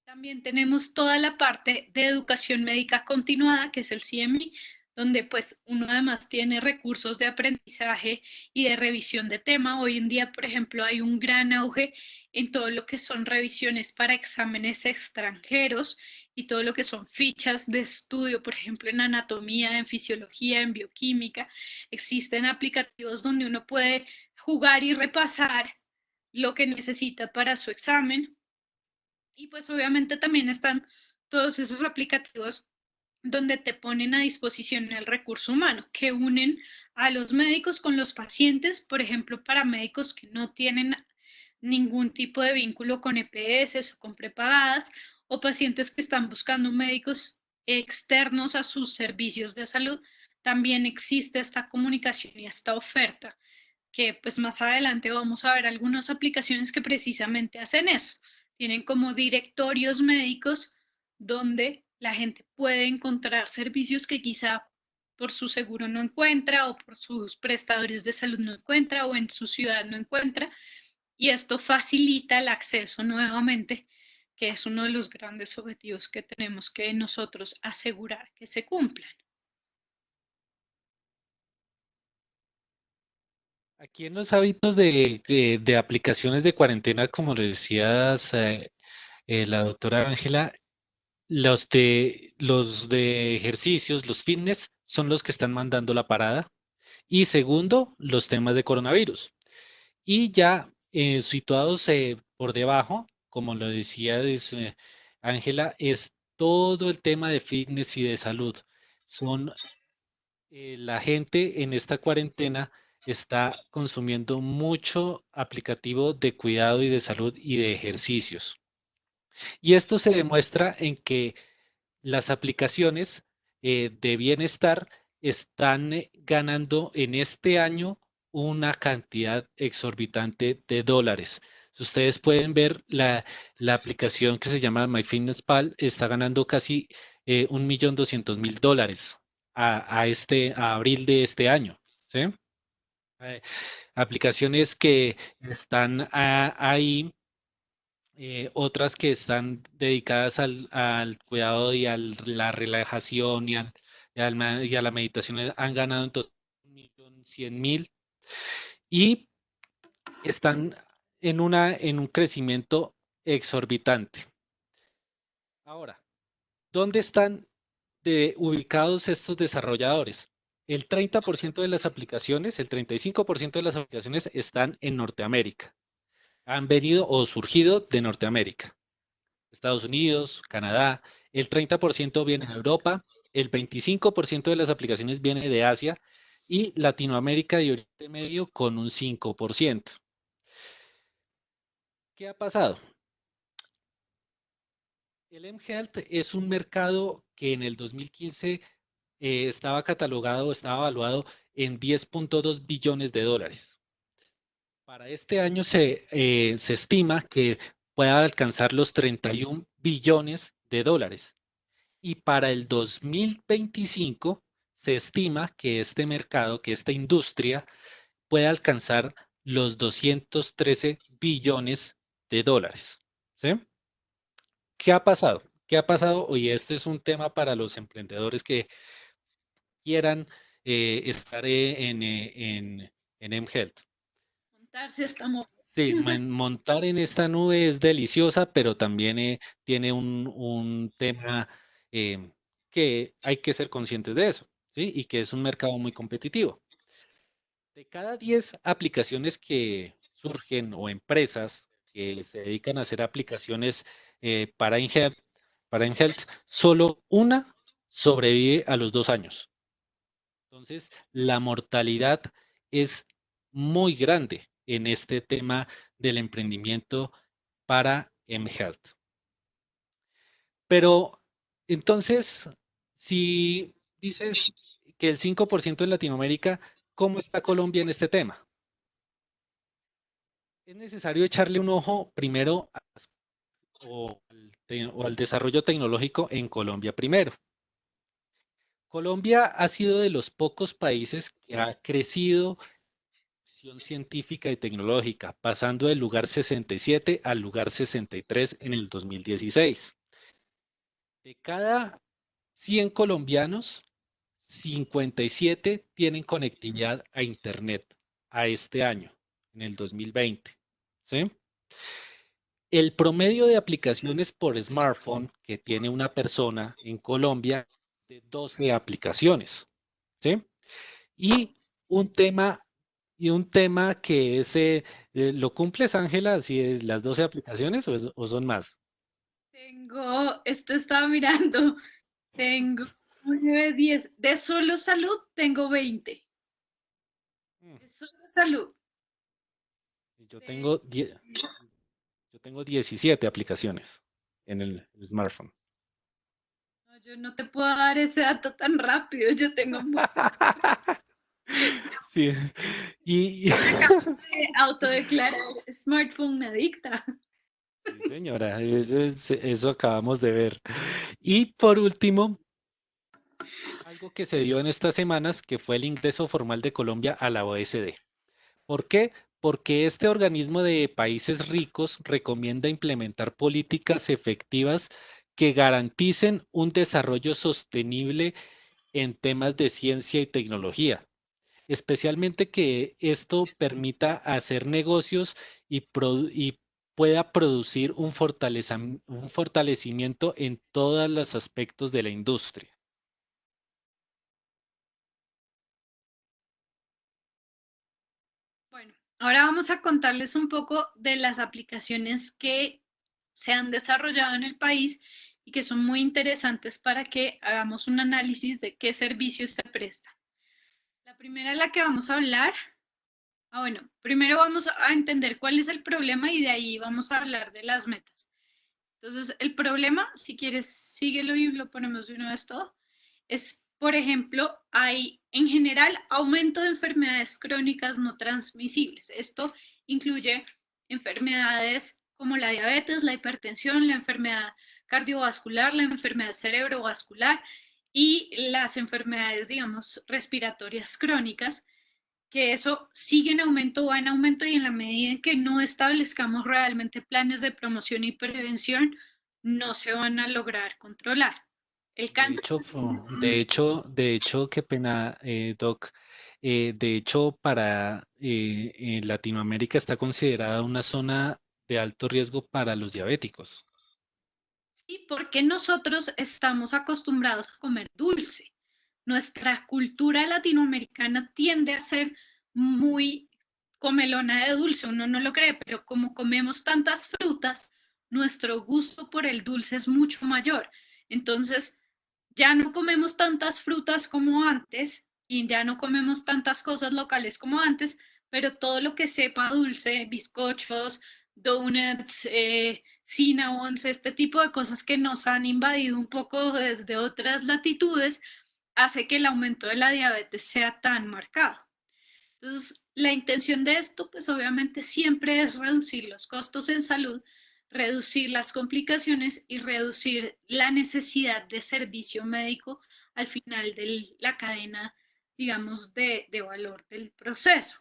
También tenemos toda la parte de educación médica continuada, que es el CME, donde pues uno además tiene recursos de aprendizaje y de revisión de tema. Hoy en día, por ejemplo, hay un gran auge en todo lo que son revisiones para exámenes extranjeros y todo lo que son fichas de estudio, por ejemplo, en anatomía, en fisiología, en bioquímica. Existen aplicativos donde uno puede jugar y repasar lo que necesita para su examen. Y pues obviamente también están todos esos aplicativos donde te ponen a disposición el recurso humano, que unen a los médicos con los pacientes, por ejemplo, para médicos que no tienen ningún tipo de vínculo con EPS o con prepagadas, o pacientes que están buscando médicos externos a sus servicios de salud. También existe esta comunicación y esta oferta, que pues más adelante vamos a ver algunas aplicaciones que precisamente hacen eso. Tienen como directorios médicos donde la gente puede encontrar servicios que quizá por su seguro no encuentra, o por sus prestadores de salud no encuentra, o en su ciudad no encuentra, y esto facilita el acceso nuevamente, que es uno de los grandes objetivos que tenemos que nosotros asegurar que se cumplan. Aquí en los hábitos de aplicaciones de cuarentena, como le decías, la doctora Ángela, los de ejercicios, los fitness, son los que están mandando la parada. Y segundo, los temas de coronavirus. Y ya situados por debajo, como lo decía Ángela, es todo el tema de fitness y de salud. Son La gente en esta cuarentena está consumiendo mucho aplicativo de cuidado y de salud y de ejercicios. Y esto se demuestra en que las aplicaciones de bienestar están ganando en este año una cantidad exorbitante de dólares. Si ustedes pueden ver la aplicación que se llama MyFitnessPal, está ganando casi 1.200.000 dólares a abril de este año. ¿Sí? Eh, Aplicaciones que están ahí, otras que están dedicadas al cuidado y a la relajación y a la meditación, han ganado en total 1.100.000 y están en un crecimiento exorbitante. Ahora, ¿Dónde están ubicados estos desarrolladores? El 30% de las aplicaciones, el 35% de las aplicaciones están en Norteamérica. Han venido o surgido de Norteamérica. Estados Unidos, Canadá, el 30% viene de Europa, el 25% de las aplicaciones viene de Asia y Latinoamérica y Oriente Medio con un 5%. ¿Qué ha pasado? El mHealth es un mercado que en el 2015 estaba catalogado, estaba evaluado en 10.2 billones de dólares. Para este año se estima que pueda alcanzar los 31 billones de dólares. Y para el 2025 se estima que este mercado, que esta industria puede alcanzar los 213 billones de dólares. ¿Sí? ¿Qué ha pasado? ¿Qué ha pasado? Y este es un tema para los emprendedores que quieran estar en mHealth. Montarse esta moto. Sí, montar en esta nube es deliciosa, pero también tiene un tema eh, que hay que ser conscientes de eso, ¿sí? Y que es un mercado muy competitivo. De cada 10 aplicaciones que surgen o empresas que se dedican a hacer aplicaciones para mHealth, solo una sobrevive a los 2 años. Entonces, la mortalidad es muy grande en este tema del emprendimiento para mHealth. Pero entonces, si dices que el 5% en Latinoamérica, ¿cómo está Colombia en este tema? Es necesario echarle un ojo primero o al desarrollo tecnológico en Colombia primero. Colombia ha sido de los pocos países que ha crecido científica y tecnológica, pasando del lugar 67 al lugar 63 en el 2016. De cada 100 colombianos, 57 tienen conectividad a Internet a este año, en el 2020. ¿Sí? El promedio de aplicaciones por smartphone que tiene una persona en Colombia es de 12 aplicaciones. ¿Sí? Y un tema, y un tema que es, ¿lo cumples, Ángela, si las 12 aplicaciones o son más? Esto estaba mirando, tengo 9, 10. De solo salud tengo 20. Mm. De solo salud. Yo De- tengo, yo tengo 17 aplicaciones en el smartphone. No, yo no te puedo dar ese dato tan rápido. Yo tengo Sí, y, de autodeclarar smartphone adicta. sí, señora, eso acabamos de ver. Y por último, algo que se dio en estas semanas, que fue el ingreso formal de Colombia a la OECD. ¿Por qué? Porque este organismo de países ricos recomienda implementar políticas efectivas que garanticen un desarrollo sostenible en temas de ciencia y tecnología, especialmente que esto permita hacer negocios y pueda producir un fortalecimiento en todos los aspectos de la industria. Bueno, ahora vamos a contarles un poco de las aplicaciones que se han desarrollado en el país y que son muy interesantes para que hagamos un análisis de qué servicios se prestan. La primera de la que vamos a hablar, bueno, primero vamos a entender cuál es el problema y de ahí vamos a hablar de las metas. Entonces, el problema, si quieres, síguelo y lo ponemos de una vez todo, es, por ejemplo, hay en general aumento de enfermedades crónicas no transmisibles. Esto incluye enfermedades como la diabetes, la hipertensión, la enfermedad cardiovascular, la enfermedad cerebrovascular y las enfermedades, digamos, respiratorias crónicas, que eso sigue en aumento, va en aumento y en la medida en que no establezcamos realmente planes de promoción y prevención, no se van a lograr controlar. El De cáncer hecho, también es un... qué pena, Doc. De hecho, para Latinoamérica está considerada una zona de alto riesgo para los diabéticos. Sí, porque nosotros estamos acostumbrados a comer dulce. Nuestra cultura latinoamericana tiende a ser muy comelona de dulce, uno no lo cree, pero como comemos tantas frutas, nuestro gusto por el dulce es mucho mayor. Entonces, ya no comemos tantas frutas como antes y ya no comemos tantas cosas locales como antes, pero todo lo que sepa dulce, bizcochos, donuts, cinnamons, este tipo de cosas que nos han invadido un poco desde otras latitudes, hace que el aumento de la diabetes sea tan marcado. Entonces, la intención de esto, pues obviamente siempre es reducir los costos en salud, reducir las complicaciones y reducir la necesidad de servicio médico al final de la cadena, digamos, de valor del proceso.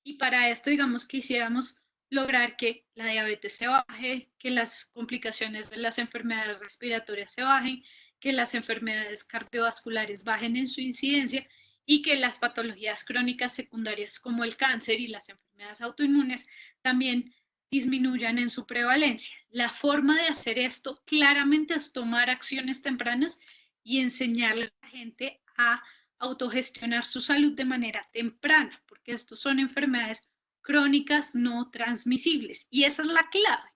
Y para esto, digamos, quisiéramos lograr que la diabetes se baje, que las complicaciones de las enfermedades respiratorias se bajen, que las enfermedades cardiovasculares bajen en su incidencia y que las patologías crónicas secundarias como el cáncer y las enfermedades autoinmunes también disminuyan en su prevalencia. La forma de hacer esto claramente es tomar acciones tempranas y enseñarle a la gente a autogestionar su salud de manera temprana, porque estos son enfermedades crónicas no transmisibles. Y esa es la clave.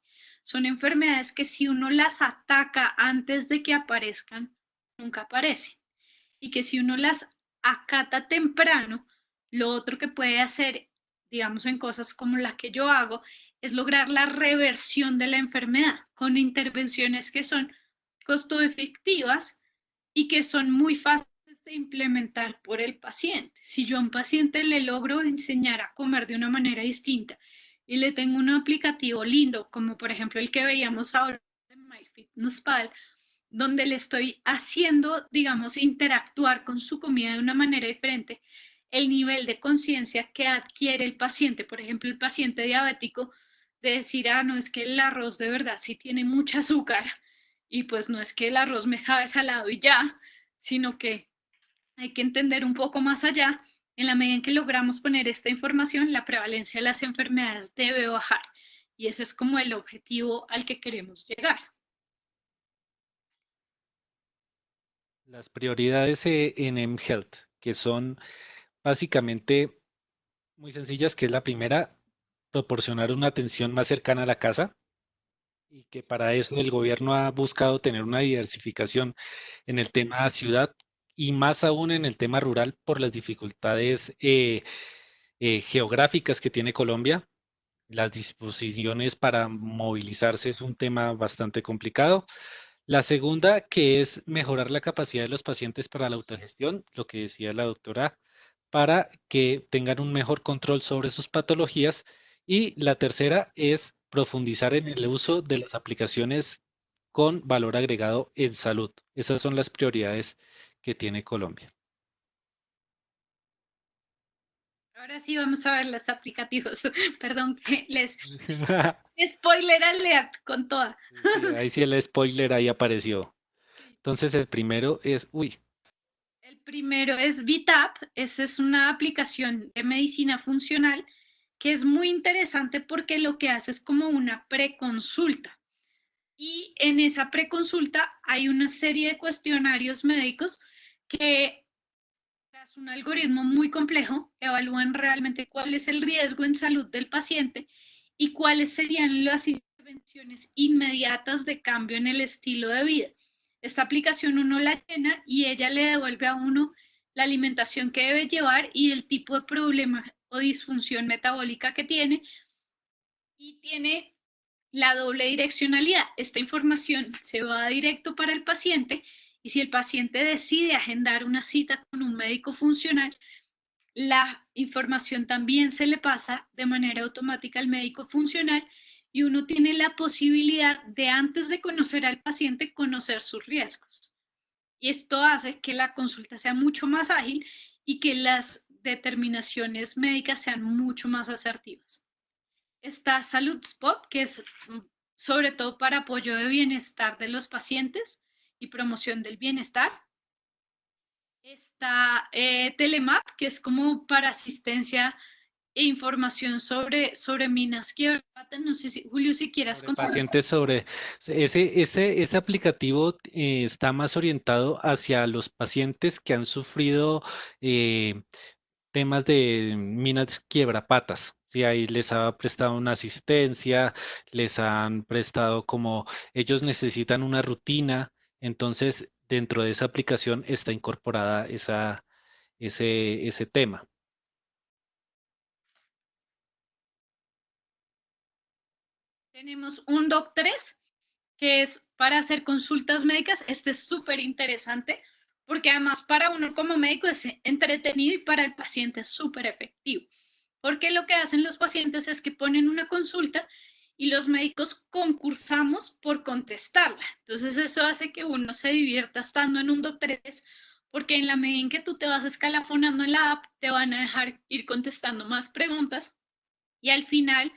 Son enfermedades que si uno las ataca antes de que aparezcan, nunca aparecen. Y que si uno las acata temprano, lo otro que puede hacer, digamos, en cosas como las que yo hago, es lograr la reversión de la enfermedad con intervenciones que son costo efectivas y que son muy fáciles de implementar por el paciente. Si yo a un paciente le logro enseñar a comer de una manera distinta y le tengo un aplicativo lindo, como por ejemplo el que veíamos ahora de MyFitnessPal, donde le estoy haciendo, digamos, interactuar con su comida de una manera diferente, el nivel de conciencia que adquiere el paciente, por ejemplo, el paciente diabético, de decir, ah, no, es que el arroz de verdad sí tiene mucha azúcar y pues no es que el arroz me sabe salado y ya, sino que hay que entender un poco más allá. En la medida en que logramos poner esta información, la prevalencia de las enfermedades debe bajar y ese es como el objetivo al que queremos llegar. Las prioridades en mHealth, que son básicamente muy sencillas, que es la primera, proporcionar una atención más cercana a la casa y que para eso el gobierno ha buscado tener una diversificación en el tema ciudad y más aún en el tema rural por las dificultades geográficas que tiene Colombia. Las disposiciones para movilizarse es un tema bastante complicado. La segunda, que es mejorar la capacidad de los pacientes para la autogestión, lo que decía la doctora, para que tengan un mejor control sobre sus patologías. Y la tercera es profundizar en el uso de las aplicaciones con valor agregado en salud. Esas son las prioridades que tiene Colombia. Ahora sí vamos a ver los aplicativos. Perdón que les spoiler alert con toda. Sí, ahí sí el spoiler ahí apareció. Sí. Entonces el primero es, uy, El primero es VITAP. Esa es una aplicación de medicina funcional que es muy interesante porque lo que hace es como una preconsulta. Y en esa preconsulta hay una serie de cuestionarios médicos que es un algoritmo muy complejo, evalúan realmente cuál es el riesgo en salud del paciente y cuáles serían las intervenciones inmediatas de cambio en el estilo de vida. Esta aplicación uno la llena y ella le devuelve a uno la alimentación que debe llevar y el tipo de problema o disfunción metabólica que tiene y tiene la doble direccionalidad. Esta información se va directo para el paciente y si el paciente decide agendar una cita con un médico funcional, la información también se le pasa de manera automática al médico funcional y uno tiene la posibilidad de antes de conocer al paciente conocer sus riesgos. Y esto hace que la consulta sea mucho más ágil y que las determinaciones médicas sean mucho más asertivas. Está Salud Spot, que es sobre todo para apoyo de bienestar de los pacientes y promoción del bienestar. Está Telemap, que es como para asistencia e información sobre minas Data, no sé si, Julio, si quieras Sobre contar. pacientes, sobre ese aplicativo está más orientado hacia los pacientes que han sufrido eh, temas de minas quiebrapatas. Sí, ahí les ha prestado una asistencia, les han prestado como ellos necesitan una rutina, entonces dentro de esa aplicación está incorporada ese tema. Tenemos un Doc3 que es para hacer consultas médicas. Este es súper interesante porque además para uno como médico es entretenido y para el paciente es súper efectivo. Porque lo que hacen los pacientes es que ponen una consulta y los médicos concursamos por contestarla. Entonces eso hace que uno se divierta estando en un Doc3 porque en la medida en que tú te vas escalafonando en la app, te van a dejar ir contestando más preguntas y al final,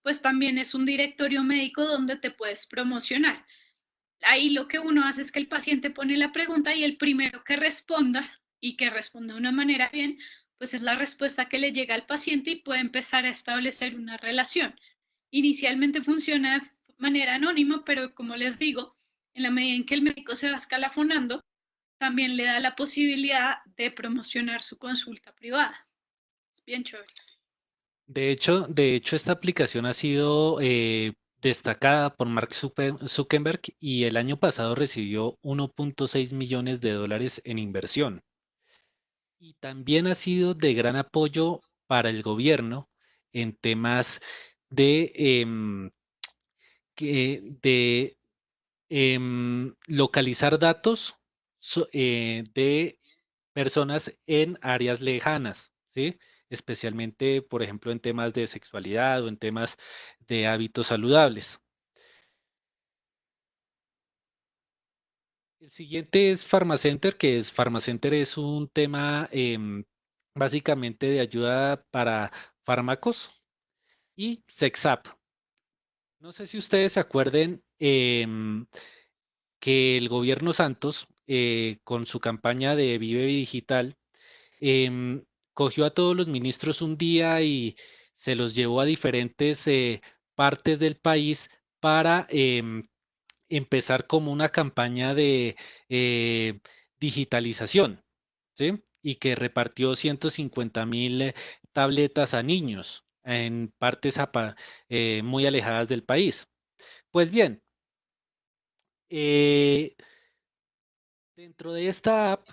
pues también es un directorio médico donde te puedes promocionar. Ahí lo que uno hace es que el paciente pone la pregunta y el primero que responda y que responda de una manera bien, pues es la respuesta que le llega al paciente y puede empezar a establecer una relación. Inicialmente funciona de manera anónima, pero como les digo, en la medida en que el médico se va escalafonando, también le da la posibilidad de promocionar su consulta privada. Es bien chévere. De hecho, esta aplicación ha sido destacada por Mark Zuckerberg y el año pasado recibió 1.6 millones de dólares en inversión. Y también ha sido de gran apoyo para el gobierno en temas de, de localizar datos de personas en áreas lejanas, ¿sí? Especialmente, por ejemplo, en temas de sexualidad o en temas de hábitos saludables. El siguiente es PharmaCenter, que es PharmaCenter es un tema básicamente de ayuda para fármacos y SexApp. No sé si ustedes se acuerden que el gobierno Santos, con su campaña de Vive Digital, em, cogió a todos los ministros un día y se los llevó a diferentes partes del país para empezar como una campaña de eh, digitalización, ¿sí? Y que repartió 150.000 tabletas a niños en partes muy alejadas del país. Pues bien, eh, dentro de esta app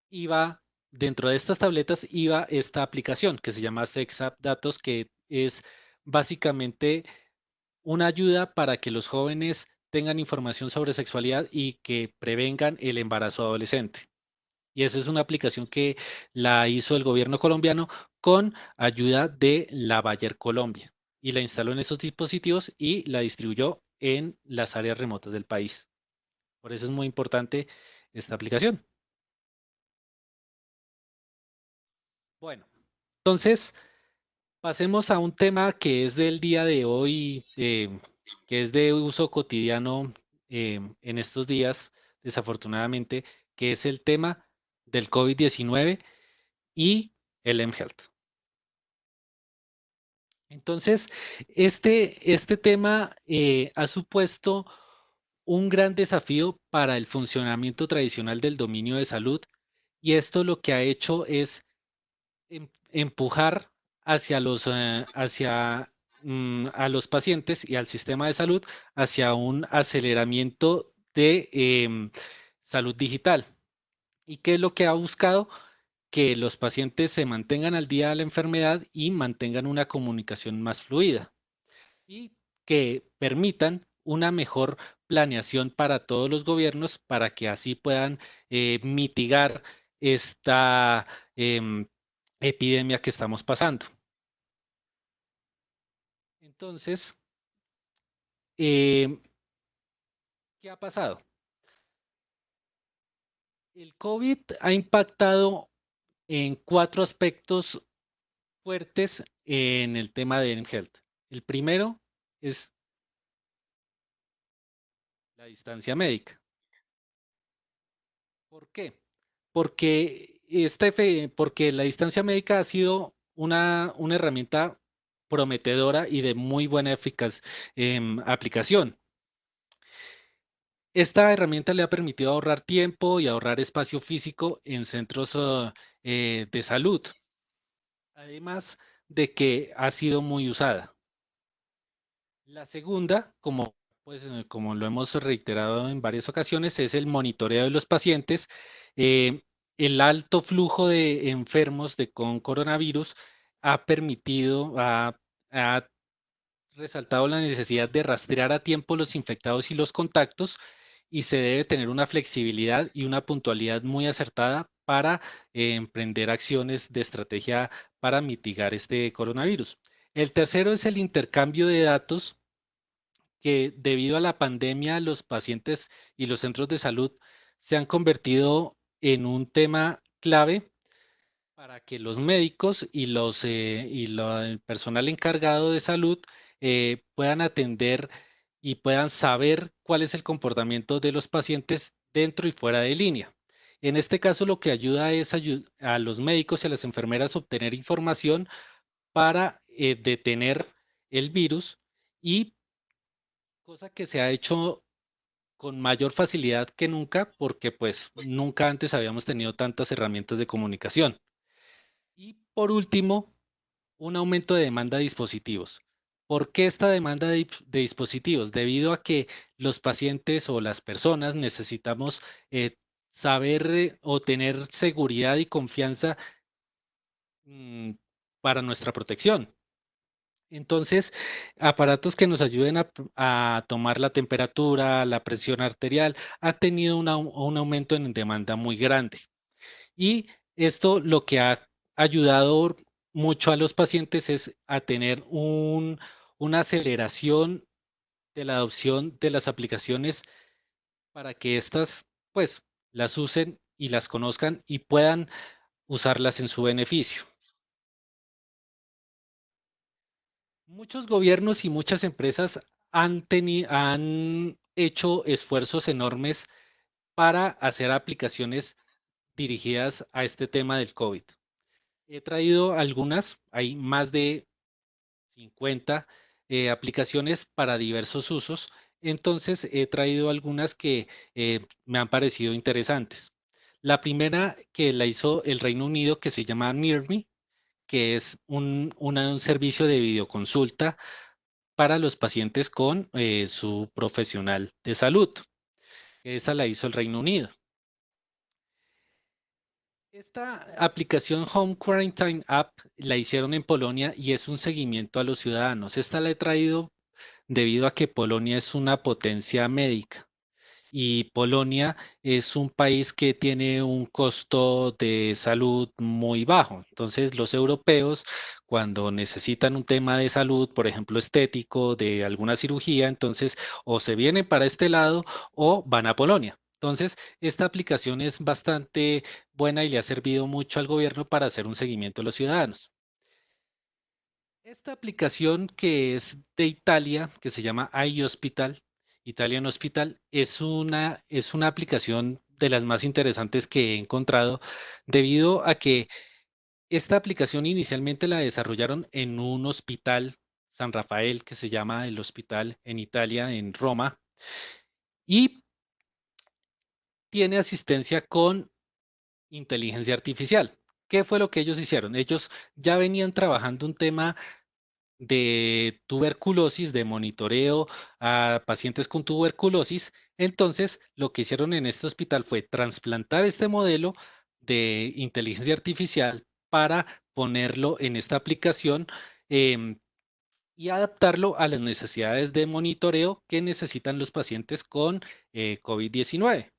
iba, dentro de estas tabletas iba esta aplicación que se llama SexApp Datos, que es básicamente una ayuda para que los jóvenes tengan información sobre sexualidad y que prevengan el embarazo adolescente. Y esa es una aplicación que la hizo el gobierno colombiano con ayuda de la Bayer Colombia. Y la instaló en esos dispositivos y la distribuyó en las áreas remotas del país. Por eso es muy importante esta aplicación. Bueno, entonces pasemos a un tema que es del día de hoy, que es de uso cotidiano en estos días, desafortunadamente, que es el tema del COVID-19 y el mHealth. Entonces, este tema ha supuesto un gran desafío para el funcionamiento tradicional del dominio de salud y esto lo que ha hecho es empujar a los pacientes y al sistema de salud hacia un aceleramiento de salud digital. ¿Y qué es lo que ha buscado? Que los pacientes se mantengan al día de la enfermedad y mantengan una comunicación más fluida y que permitan una mejor planeación para todos los gobiernos para que así puedan mitigar esta em, epidemia que estamos pasando. Entonces, em, ¿qué ha pasado? El COVID ha impactado en cuatro aspectos fuertes en el tema de health. El primero es la distancia médica. ¿Por qué? Porque la distancia médica ha sido una herramienta prometedora y de muy buena aplicación. Esta herramienta le ha permitido ahorrar tiempo y ahorrar espacio físico en centros de salud, además de que ha sido muy usada. La segunda, como lo hemos reiterado en varias ocasiones, es el monitoreo de los pacientes. Eh, el alto flujo de enfermos con coronavirus ha resaltado la necesidad de rastrear a tiempo los infectados y los contactos, y se debe tener una flexibilidad y una puntualidad muy acertada para emprender acciones de estrategia para mitigar este coronavirus. El tercero es el intercambio de datos, que debido a la pandemia los pacientes y los centros de salud se han convertido en un tema clave para que los médicos el personal encargado de salud puedan atender y puedan saber cuál es el comportamiento de los pacientes dentro y fuera de línea. En este caso, lo que ayuda es a los médicos y a las enfermeras a obtener información para detener el virus, y cosa que se ha hecho con mayor facilidad que nunca, porque pues nunca antes habíamos tenido tantas herramientas de comunicación. Y por último, un aumento de demanda de dispositivos. ¿Por qué esta demanda de dispositivos? Debido a que los pacientes o las personas necesitamos saber o tener seguridad y confianza mm, para nuestra protección. Entonces, aparatos que nos ayuden a tomar la temperatura, la presión arterial, ha tenido un aumento en demanda muy grande. Y esto lo que ha ayudado mucho a los pacientes es a tener una aceleración de la adopción de las aplicaciones para que éstas, pues, las usen y las conozcan y puedan usarlas en su beneficio. Muchos gobiernos y muchas empresas han hecho esfuerzos enormes para hacer aplicaciones dirigidas a este tema del COVID. He traído algunas, hay más de 50 aplicaciones para diversos usos, entonces he traído algunas que me han parecido interesantes. La primera que la hizo el Reino Unido, que se llama NearMe, que es un servicio de videoconsulta para los pacientes con su profesional de salud. Esa la hizo el Reino Unido. Esta aplicación Home Quarantine App la hicieron en Polonia y es un seguimiento a los ciudadanos. Esta la he traído debido a que Polonia es una potencia médica. Y Polonia es un país que tiene un costo de salud muy bajo. Entonces, los europeos, cuando necesitan un tema de salud, por ejemplo, estético, de alguna cirugía, entonces o se vienen para este lado o van a Polonia. Entonces, esta aplicación es bastante buena y le ha servido mucho al gobierno para hacer un seguimiento de los ciudadanos. Esta aplicación, que es de Italia, que se llama iHospital, Italian Hospital, es una aplicación de las más interesantes que he encontrado, debido a que esta aplicación inicialmente la desarrollaron en un hospital San Rafael, que se llama el hospital en Italia, en Roma, y tiene asistencia con inteligencia artificial. ¿Qué fue lo que ellos hicieron? Ellos ya venían trabajando un tema de tuberculosis, de monitoreo a pacientes con tuberculosis. Entonces, lo que hicieron en este hospital fue trasplantar este modelo de inteligencia artificial para ponerlo en esta aplicación, em, y adaptarlo a las necesidades de monitoreo que necesitan los pacientes con COVID-19.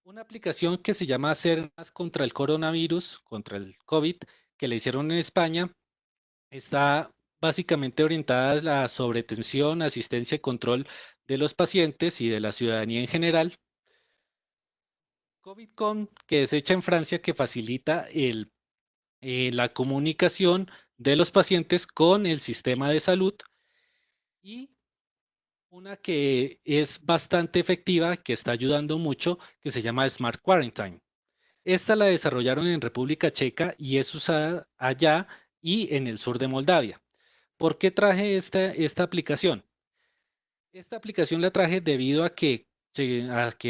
Una aplicación que se llama Cernas contra el coronavirus, contra el COVID, que le hicieron en España. Está básicamente orientada a la sobretensión, asistencia y control de los pacientes y de la ciudadanía en general. COVIDcom, que es hecha en Francia, que facilita la comunicación de los pacientes con el sistema de salud. Y una que es bastante efectiva, que está ayudando mucho, que se llama Smart Quarantine. Esta la desarrollaron en República Checa y es usada allá y en el sur de Moldavia. ¿Por qué traje esta aplicación? Esta aplicación la traje debido a que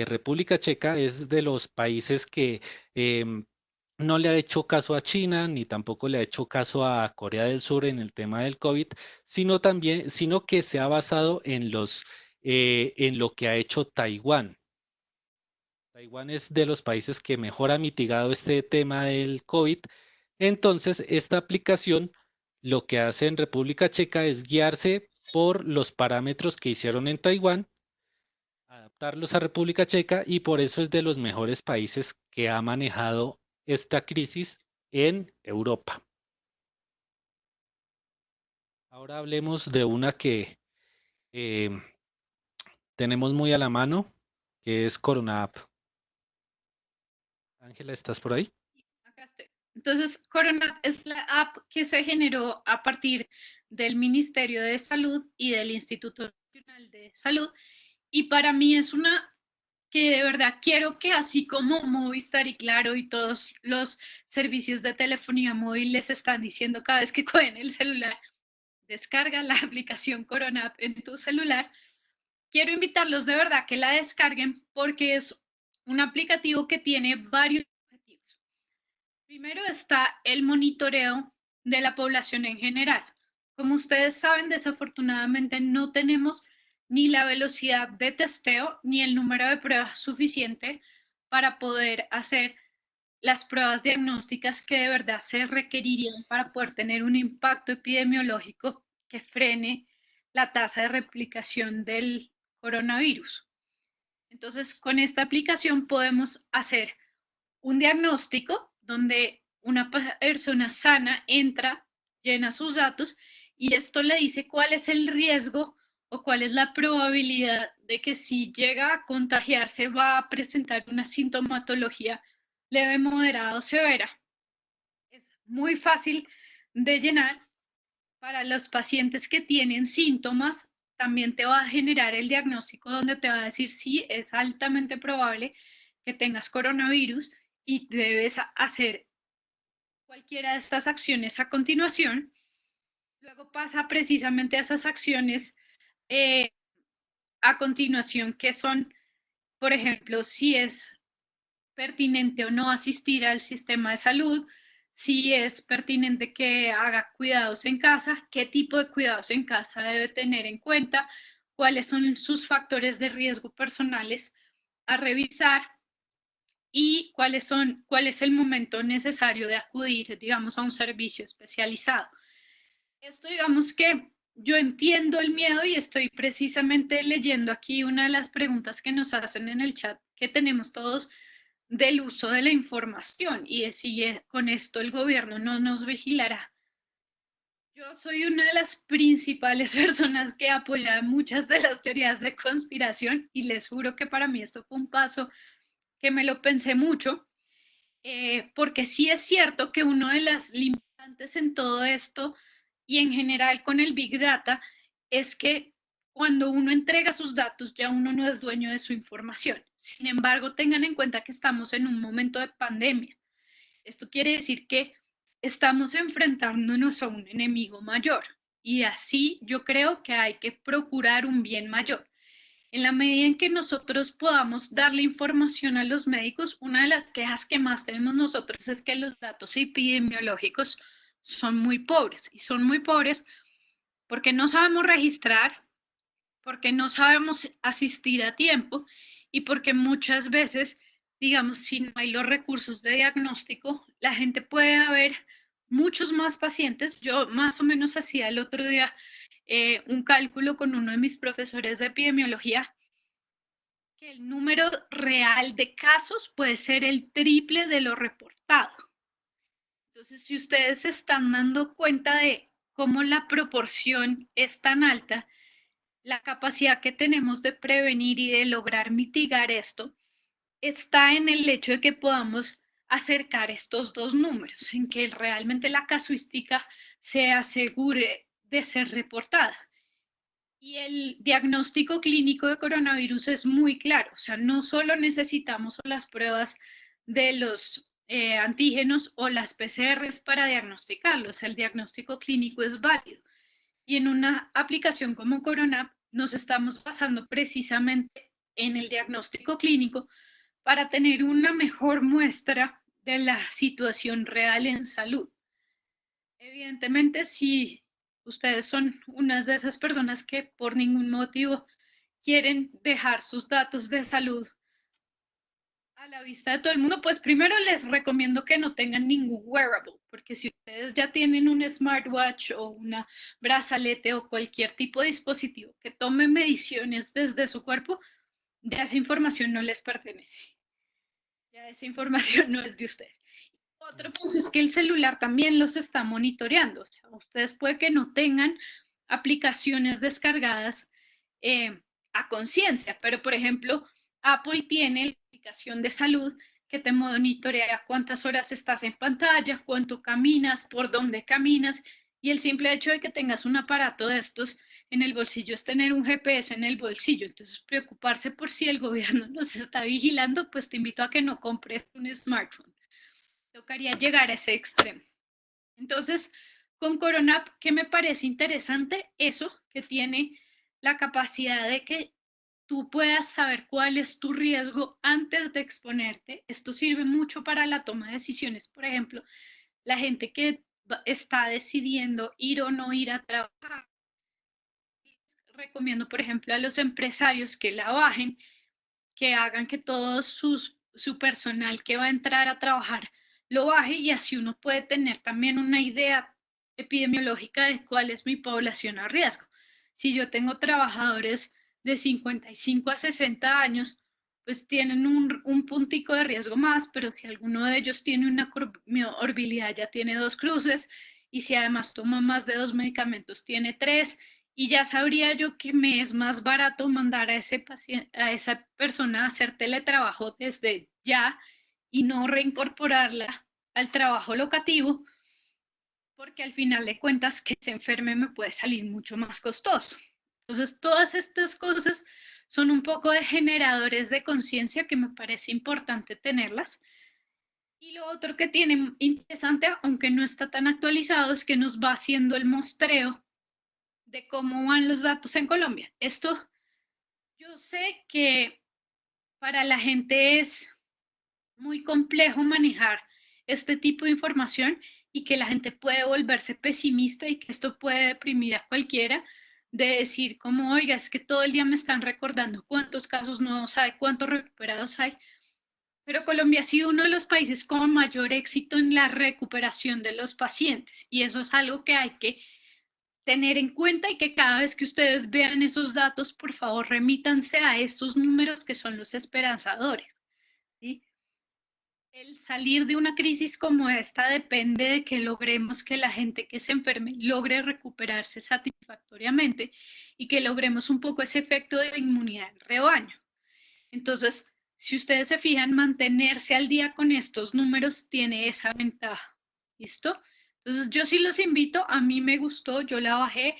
República Checa es de los países que em, no le ha hecho caso a China ni tampoco le ha hecho caso a Corea del Sur en el tema del COVID, sino que se ha basado en lo que ha hecho Taiwán. Taiwán es de los países que mejor ha mitigado este tema del COVID. Entonces, esta aplicación lo que hace en República Checa es guiarse por los parámetros que hicieron en Taiwán, adaptarlos a República Checa y por eso es de los mejores países que ha manejado esta crisis en Europa. Ahora hablemos de una que eh, tenemos muy a la mano, que es Corona App. Ángela, ¿estás por ahí? Acá estoy. Entonces, Corona es la app que se generó a partir del Ministerio de Salud y del Instituto Nacional de Salud. Y para mí es una que de verdad quiero que así como Movistar y Claro y todos los servicios de telefonía móvil les están diciendo cada vez que cogen el celular, descarga la aplicación Corona App en tu celular, quiero invitarlos de verdad que la descarguen porque es un aplicativo que tiene varios objetivos. Primero está el monitoreo de la población en general. Como ustedes saben, desafortunadamente no tenemos ni la velocidad de testeo ni el número de pruebas suficiente para poder hacer las pruebas diagnósticas que de verdad se requerirían para poder tener un impacto epidemiológico que frene la tasa de replicación del coronavirus. Entonces, con esta aplicación podemos hacer un diagnóstico donde una persona sana entra, llena sus datos y esto le dice cuál es el riesgo o cuál es la probabilidad de que si llega a contagiarse va a presentar una sintomatología leve, moderada o severa. Es muy fácil de llenar. Para los pacientes que tienen síntomas, también te va a generar el diagnóstico donde te va a decir si es altamente probable que tengas coronavirus y debes hacer cualquiera de estas acciones a continuación. Luego pasa precisamente a esas acciones eh, a continuación, que son, por ejemplo, si es pertinente o no asistir al sistema de salud, si es pertinente que haga cuidados en casa, qué tipo de cuidados en casa debe tener en cuenta, cuáles son sus factores de riesgo personales a revisar y cuál es el momento necesario de acudir, digamos, a un servicio especializado. Esto, digamos que yo entiendo el miedo y estoy precisamente leyendo aquí una de las preguntas que nos hacen en el chat que tenemos todos del uso de la información y de si con esto el gobierno no nos vigilará. Yo soy una de las principales personas que apoya muchas de las teorías de conspiración y les juro que para mí esto fue un paso que me lo pensé mucho, porque sí es cierto que uno de las limitantes en todo esto y en general con el Big Data es que cuando uno entrega sus datos ya uno no es dueño de su información. Sin embargo, tengan en cuenta que estamos en un momento de pandemia. Esto quiere decir que estamos enfrentándonos a un enemigo mayor y así yo creo que hay que procurar un bien mayor. En la medida en que nosotros podamos darle información a los médicos, una de las quejas que más tenemos nosotros es que los datos epidemiológicos son muy pobres y son muy pobres porque no sabemos registrar, porque no sabemos asistir a tiempo y porque muchas veces, digamos, si no hay los recursos de diagnóstico, la gente puede haber muchos más pacientes. Yo más o menos hacía el otro día un cálculo con uno de mis profesores de epidemiología que el número real de casos puede ser el triple de lo reportado. Entonces, si ustedes se están dando cuenta de cómo la proporción es tan alta, la capacidad que tenemos de prevenir y de lograr mitigar esto está en el hecho de que podamos acercar estos dos números, en que realmente la casuística se asegure de ser reportada. Y el diagnóstico clínico de coronavirus es muy claro, o sea, no solo necesitamos las pruebas de los antígenos o las PCRs para diagnosticarlos. El diagnóstico clínico es válido. Y en una aplicación como Corona nos estamos basando precisamente en el diagnóstico clínico para tener una mejor muestra de la situación real en salud. Evidentemente, si ustedes son unas de esas personas que por ningún motivo quieren dejar sus datos de salud a la vista de todo el mundo, pues primero les recomiendo que no tengan ningún wearable, porque si ustedes ya tienen un smartwatch o una brazalete o cualquier tipo de dispositivo que tome mediciones desde su cuerpo, ya esa información no les pertenece. Ya esa información no es de ustedes. Otro, pues es que el celular también los está monitoreando. O sea, ustedes puede que no tengan aplicaciones descargadas a conciencia, pero por ejemplo, Apple tiene la aplicación de salud que te monitorea cuántas horas estás en pantalla, cuánto caminas, por dónde caminas, y el simple hecho de que tengas un aparato de estos en el bolsillo es tener un GPS en el bolsillo. Entonces, preocuparse por si el gobierno nos está vigilando, pues te invito a que no compres un smartphone. Tocaría llegar a ese extremo. Entonces, con Corona, ¿qué me parece interesante? Eso, que tiene la capacidad de que tú puedas saber cuál es tu riesgo antes de exponerte. Esto sirve mucho para la toma de decisiones. Por ejemplo, la gente que está decidiendo ir o no ir a trabajar. Recomiendo, por ejemplo, a los empresarios que la bajen, que hagan que todo su personal que va a entrar a trabajar lo baje, y así uno puede tener también una idea epidemiológica de cuál es mi población a riesgo. Si yo tengo trabajadores de 55 a 60 años, pues tienen un puntico de riesgo más, pero si alguno de ellos tiene una comorbilidad, ya tiene 2 cruces, y si además toma más de 2 medicamentos, tiene 3, y ya sabría yo que me es más barato mandar a ese paciente, a esa persona a hacer teletrabajo desde ya y no reincorporarla al trabajo locativo, porque al final de cuentas que se enferme me puede salir mucho más costoso. Entonces, todas estas cosas son un poco de generadores de conciencia que me parece importante tenerlas. Y lo otro que tiene interesante, aunque no está tan actualizado, es que nos va haciendo el muestreo de cómo van los datos en Colombia. Esto yo sé que para la gente es muy complejo manejar este tipo de información y que la gente puede volverse pesimista y que esto puede deprimir a cualquiera de decir como, oiga, es que todo el día me están recordando cuántos casos nuevos hay, cuántos recuperados hay, pero Colombia ha sido uno de los países con mayor éxito en la recuperación de los pacientes y eso es algo que hay que tener en cuenta, y que cada vez que ustedes vean esos datos, por favor, remítanse a estos números que son los esperanzadores. ¿Sí? El salir de una crisis como esta depende de que logremos que la gente que se enferme logre recuperarse satisfactoriamente y que logremos un poco ese efecto de la inmunidad en rebaño. Entonces, si ustedes se fijan, mantenerse al día con estos números tiene esa ventaja. ¿Listo? Entonces, yo sí los invito, a mí me gustó, yo la bajé,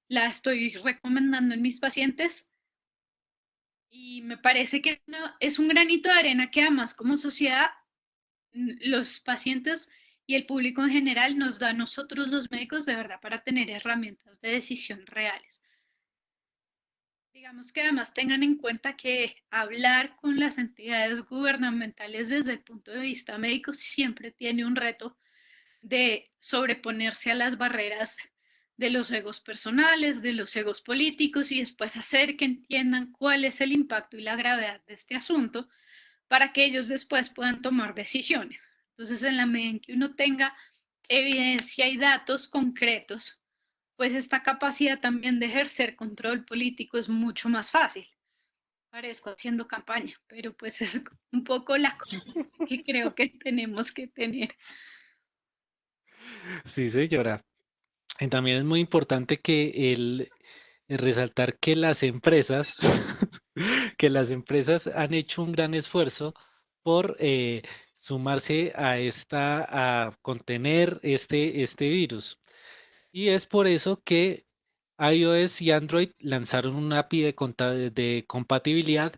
la estoy recomendando en mis pacientes y me parece que es un granito de arena que además como sociedad los pacientes y el público en general nos da a nosotros los médicos de verdad para tener herramientas de decisión reales. Digamos que además tengan en cuenta que hablar con las entidades gubernamentales desde el punto de vista médico siempre tiene un reto de sobreponerse a las barreras de los egos personales, de los egos políticos, y después hacer que entiendan cuál es el impacto y la gravedad de este asunto para que ellos después puedan tomar decisiones. Entonces, en la medida en que uno tenga evidencia y datos concretos, pues esta capacidad también de ejercer control político es mucho más fácil. Parezco haciendo campaña, pero pues es un poco la cosa que creo que tenemos que tener. Sí, señora. Y también es muy importante que el resaltar que las empresas, que las empresas han hecho un gran esfuerzo por sumarse a a contener este virus. Y es por eso que iOS y Android lanzaron una API de compatibilidad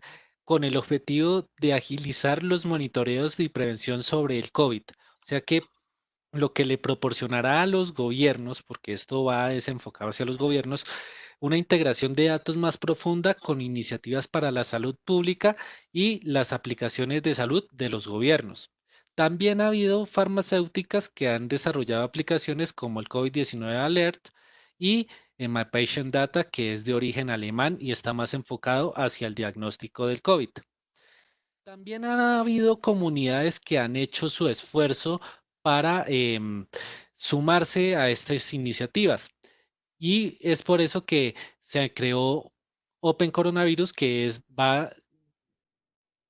con el objetivo de agilizar los monitoreos y prevención sobre el COVID. O sea que lo que le proporcionará a los gobiernos, porque esto va desenfocado hacia los gobiernos, una integración de datos más profunda con iniciativas para la salud pública y las aplicaciones de salud de los gobiernos. También ha habido farmacéuticas que han desarrollado aplicaciones como el COVID-19 Alert y My Patient Data, que es de origen alemán y está más enfocado hacia el diagnóstico del COVID. También ha habido comunidades que han hecho su esfuerzo para sumarse a estas iniciativas y es por eso que se creó Open Coronavirus, va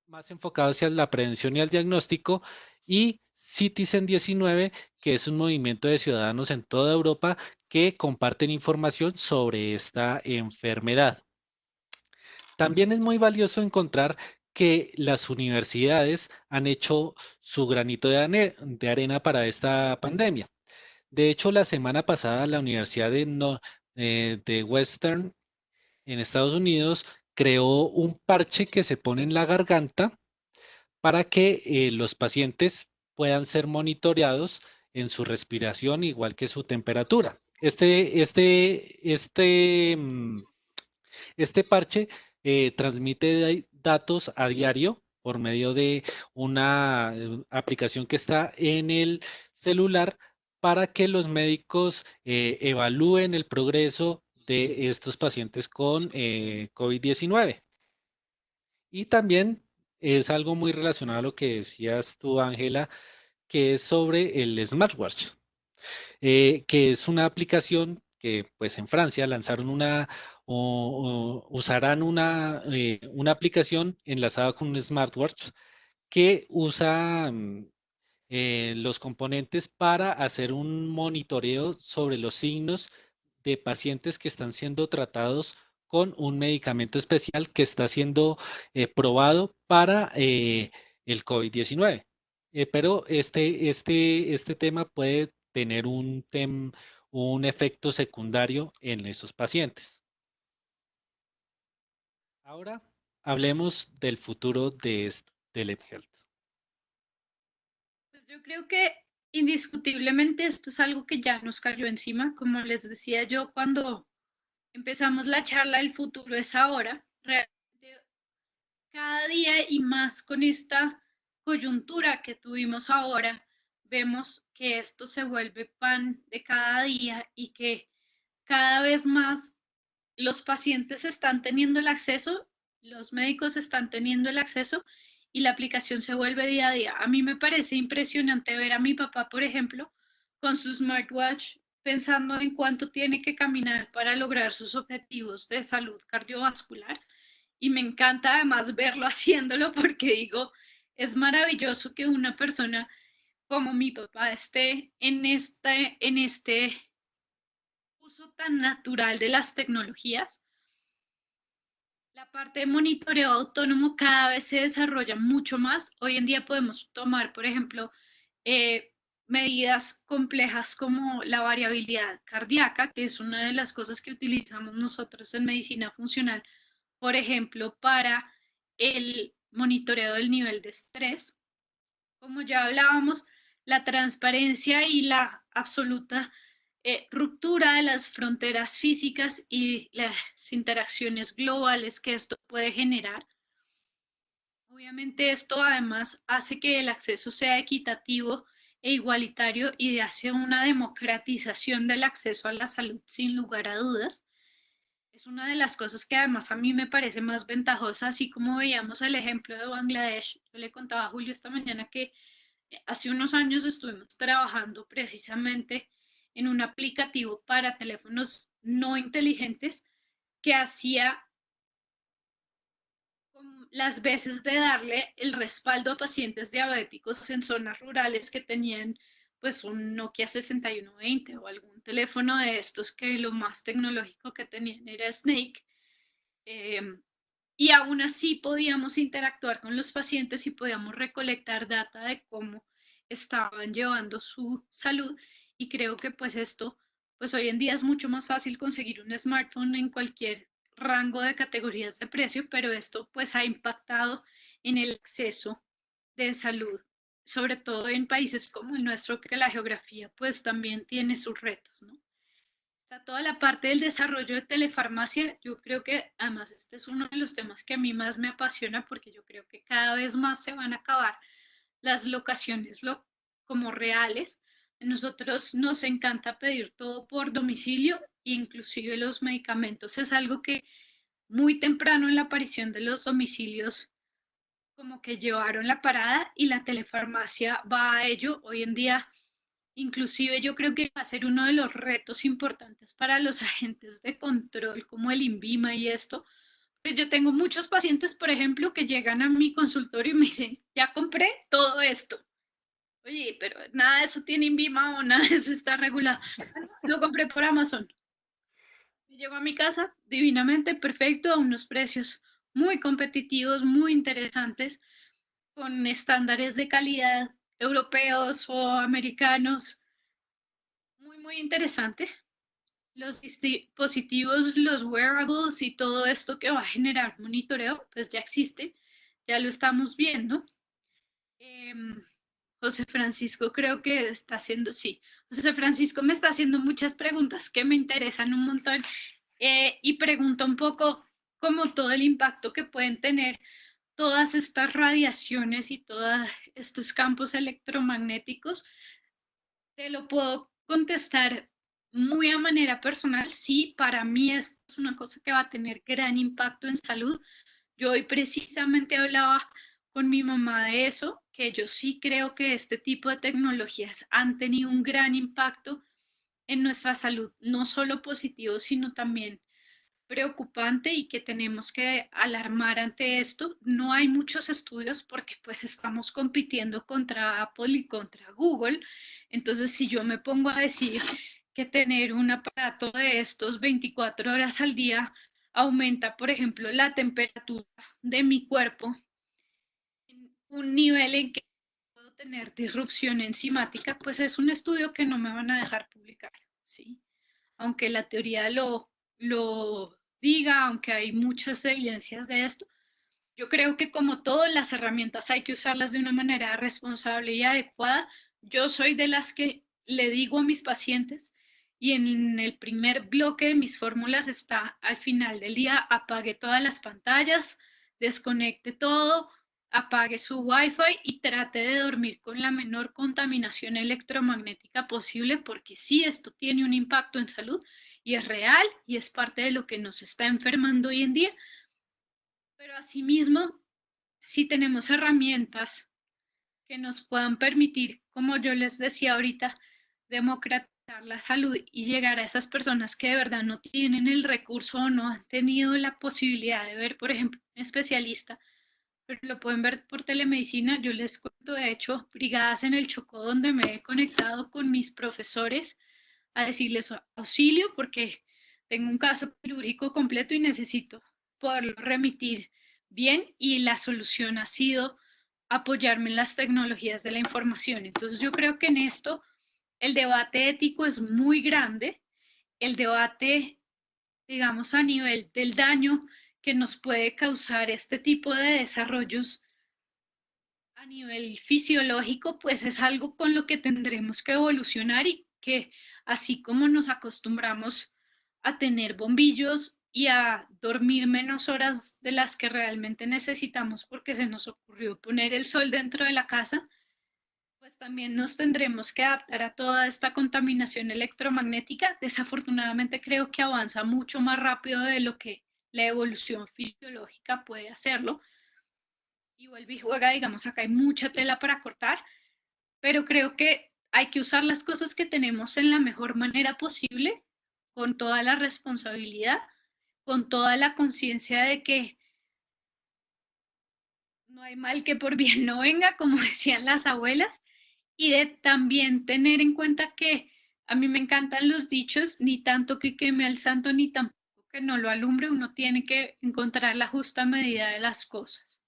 más enfocado hacia la prevención y el diagnóstico, y Citizen 19, que es un movimiento de ciudadanos en toda Europa que comparten información sobre esta enfermedad. También es muy valioso encontrar que las universidades han hecho su granito de arena para esta pandemia. De hecho, la semana pasada la Universidad de Western en Estados Unidos creó un parche que se pone en la garganta para que los pacientes puedan ser monitoreados en su respiración, igual que su temperatura. Este parche transmite datos a diario por medio de una aplicación que está en el celular para que los médicos evalúen el progreso de estos pacientes con COVID-19. Y también es algo muy relacionado a lo que decías tú, Ángela, que es sobre el smartwatch, que es una aplicación que pues en Francia lanzaron o usarán una aplicación enlazada con un smartwatch que usa los componentes para hacer un monitoreo sobre los signos de pacientes que están siendo tratados con un medicamento especial que está siendo probado para el COVID-19. Pero este tema puede tener un efecto secundario en esos pacientes. Ahora hablemos del futuro del eHealth. Pues yo creo que indiscutiblemente esto es algo que ya nos cayó encima. Como les decía yo cuando empezamos la charla, el futuro es ahora. Realmente cada día y más con esta coyuntura que tuvimos ahora, vemos que esto se vuelve pan de cada día y que cada vez más los pacientes están teniendo el acceso, los médicos están teniendo el acceso y la aplicación se vuelve día a día. A mí me parece impresionante ver a mi papá, por ejemplo, con su smartwatch pensando en cuánto tiene que caminar para lograr sus objetivos de salud cardiovascular. Y me encanta además verlo haciéndolo porque digo, es maravilloso que una persona como mi papá esté en este uso tan natural de las tecnologías. La parte de monitoreo autónomo cada vez se desarrolla mucho más. Hoy en día podemos tomar, por ejemplo, eh, medidas complejas como la variabilidad cardíaca, que es una de las cosas que utilizamos nosotros en medicina funcional, por ejemplo, para el monitoreo del nivel de estrés. Como ya hablábamos, la transparencia y la absoluta ruptura de las fronteras físicas y las interacciones globales que esto puede generar. Obviamente esto además hace que el acceso sea equitativo e igualitario y hace una democratización del acceso a la salud sin lugar a dudas. Es una de las cosas que además a mí me parece más ventajosa, así como veíamos el ejemplo de Bangladesh. Yo le contaba a Julio esta mañana que hace unos años estuvimos trabajando precisamente en un aplicativo para teléfonos no inteligentes que hacía las veces de darle el respaldo a pacientes diabéticos en zonas rurales que tenían pues un Nokia 6120 o algún teléfono de estos que lo más tecnológico que tenían era Snake. Eh, y aún así podíamos interactuar con los pacientes y podíamos recolectar data de cómo estaban llevando su salud y creo que pues esto, pues hoy en día es mucho más fácil conseguir un smartphone en cualquier rango de categorías de precio, pero esto pues ha impactado en el acceso de salud, sobre todo en países como el nuestro, que la geografía pues también tiene sus retos, ¿no? Está toda la parte del desarrollo de telefarmacia. Yo creo que además este es uno de los temas que a mí más me apasiona porque yo creo que cada vez más se van a acabar las locaciones como reales. A nosotros nos encanta pedir todo por domicilio, inclusive los medicamentos. Es algo que muy temprano en la aparición de los domicilios como que llevaron la parada y la telefarmacia va a ello. Hoy en día, inclusive yo creo que va a ser uno de los retos importantes para los agentes de control como el INVIMA y esto. Pues yo tengo muchos pacientes, por ejemplo, que llegan a mi consultorio y me dicen, ya compré todo esto. Oye, pero nada de eso tiene INVIMA o nada de eso está regulado. Lo compré por Amazon. Me llegó a mi casa divinamente, perfecto, a unos precios muy competitivos, muy interesantes, con estándares de calidad europeos o americanos. Muy, muy interesante. Los dispositivos, los wearables y todo esto que va a generar monitoreo, pues ya existe, ya lo estamos viendo. Eh, José Francisco creo que está haciendo, sí. José Francisco me está haciendo muchas preguntas que me interesan un montón y pregunta un poco como todo el impacto que pueden tener todas estas radiaciones y todos estos campos electromagnéticos. Te lo puedo contestar muy a manera personal. Sí, para mí es una cosa que va a tener gran impacto en salud. Yo hoy precisamente hablaba con mi mamá de eso, que yo sí creo que este tipo de tecnologías han tenido un gran impacto en nuestra salud, no solo positivo, sino también preocupante y que tenemos que alarmar ante esto. No hay muchos estudios porque pues estamos compitiendo contra Apple y contra Google. Entonces, si yo me pongo a decir que tener un aparato de estos 24 horas al día aumenta, por ejemplo, la temperatura de mi cuerpo en un nivel en que puedo tener disrupción enzimática, pues es un estudio que no me van a dejar publicar, ¿sí? Aunque la teoría lo diga, aunque hay muchas evidencias de esto, yo creo que como todas las herramientas hay que usarlas de una manera responsable y adecuada. Yo soy de las que le digo a mis pacientes y en el primer bloque de mis fórmulas está al final del día, apague todas las pantallas, desconecte todo, apague su wifi y trate de dormir con la menor contaminación electromagnética posible porque sí, esto tiene un impacto en salud y es real y es parte de lo que nos está enfermando hoy en día, pero asimismo, si tenemos herramientas que nos puedan permitir, como yo les decía ahorita, democratizar la salud y llegar a esas personas que de verdad no tienen el recurso o no han tenido la posibilidad de ver, por ejemplo, un especialista, pero lo pueden ver por telemedicina. Yo les cuento, de hecho, brigadas en el Chocó donde me he conectado con mis profesores a decirles auxilio porque tengo un caso quirúrgico completo y necesito poderlo remitir bien y la solución ha sido apoyarme en las tecnologías de la información. Entonces yo creo que en esto el debate ético es muy grande, el debate, digamos, a nivel del daño que nos puede causar este tipo de desarrollos a nivel fisiológico, pues es algo con lo que tendremos que evolucionar y que así como nos acostumbramos a tener bombillos y a dormir menos horas de las que realmente necesitamos porque se nos ocurrió poner el sol dentro de la casa, pues también nos tendremos que adaptar a toda esta contaminación electromagnética. Desafortunadamente creo que avanza mucho más rápido de lo que la evolución fisiológica puede hacerlo y vuelve y juega, digamos, acá hay mucha tela para cortar, pero creo que hay que usar las cosas que tenemos en la mejor manera posible, con toda la responsabilidad, con toda la conciencia de que no hay mal que por bien no venga, como decían las abuelas, y de también tener en cuenta que a mí me encantan los dichos, ni tanto que queme al santo, ni tampoco que no lo alumbre, uno tiene que encontrar la justa medida de las cosas.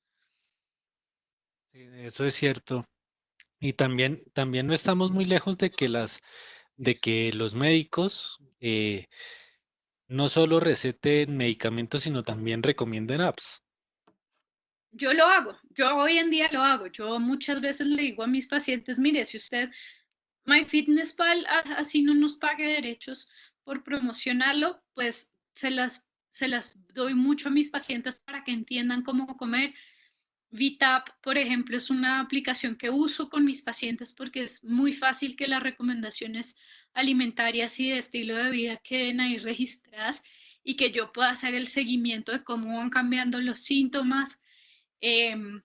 Sí, eso es cierto. Y también no estamos muy lejos de que de que los médicos no solo receten medicamentos, sino también recomienden apps. Yo lo hago, yo hoy en día lo hago. Yo muchas veces le digo a mis pacientes, mire, si usted MyFitnessPal así no nos pague derechos por promocionarlo, pues se las doy mucho a mis pacientes para que entiendan cómo comer. VTAP, por ejemplo, es una aplicación que uso con mis pacientes porque es muy fácil que las recomendaciones alimentarias y de estilo de vida queden ahí registradas y que yo pueda hacer el seguimiento de cómo van cambiando los síntomas. Em,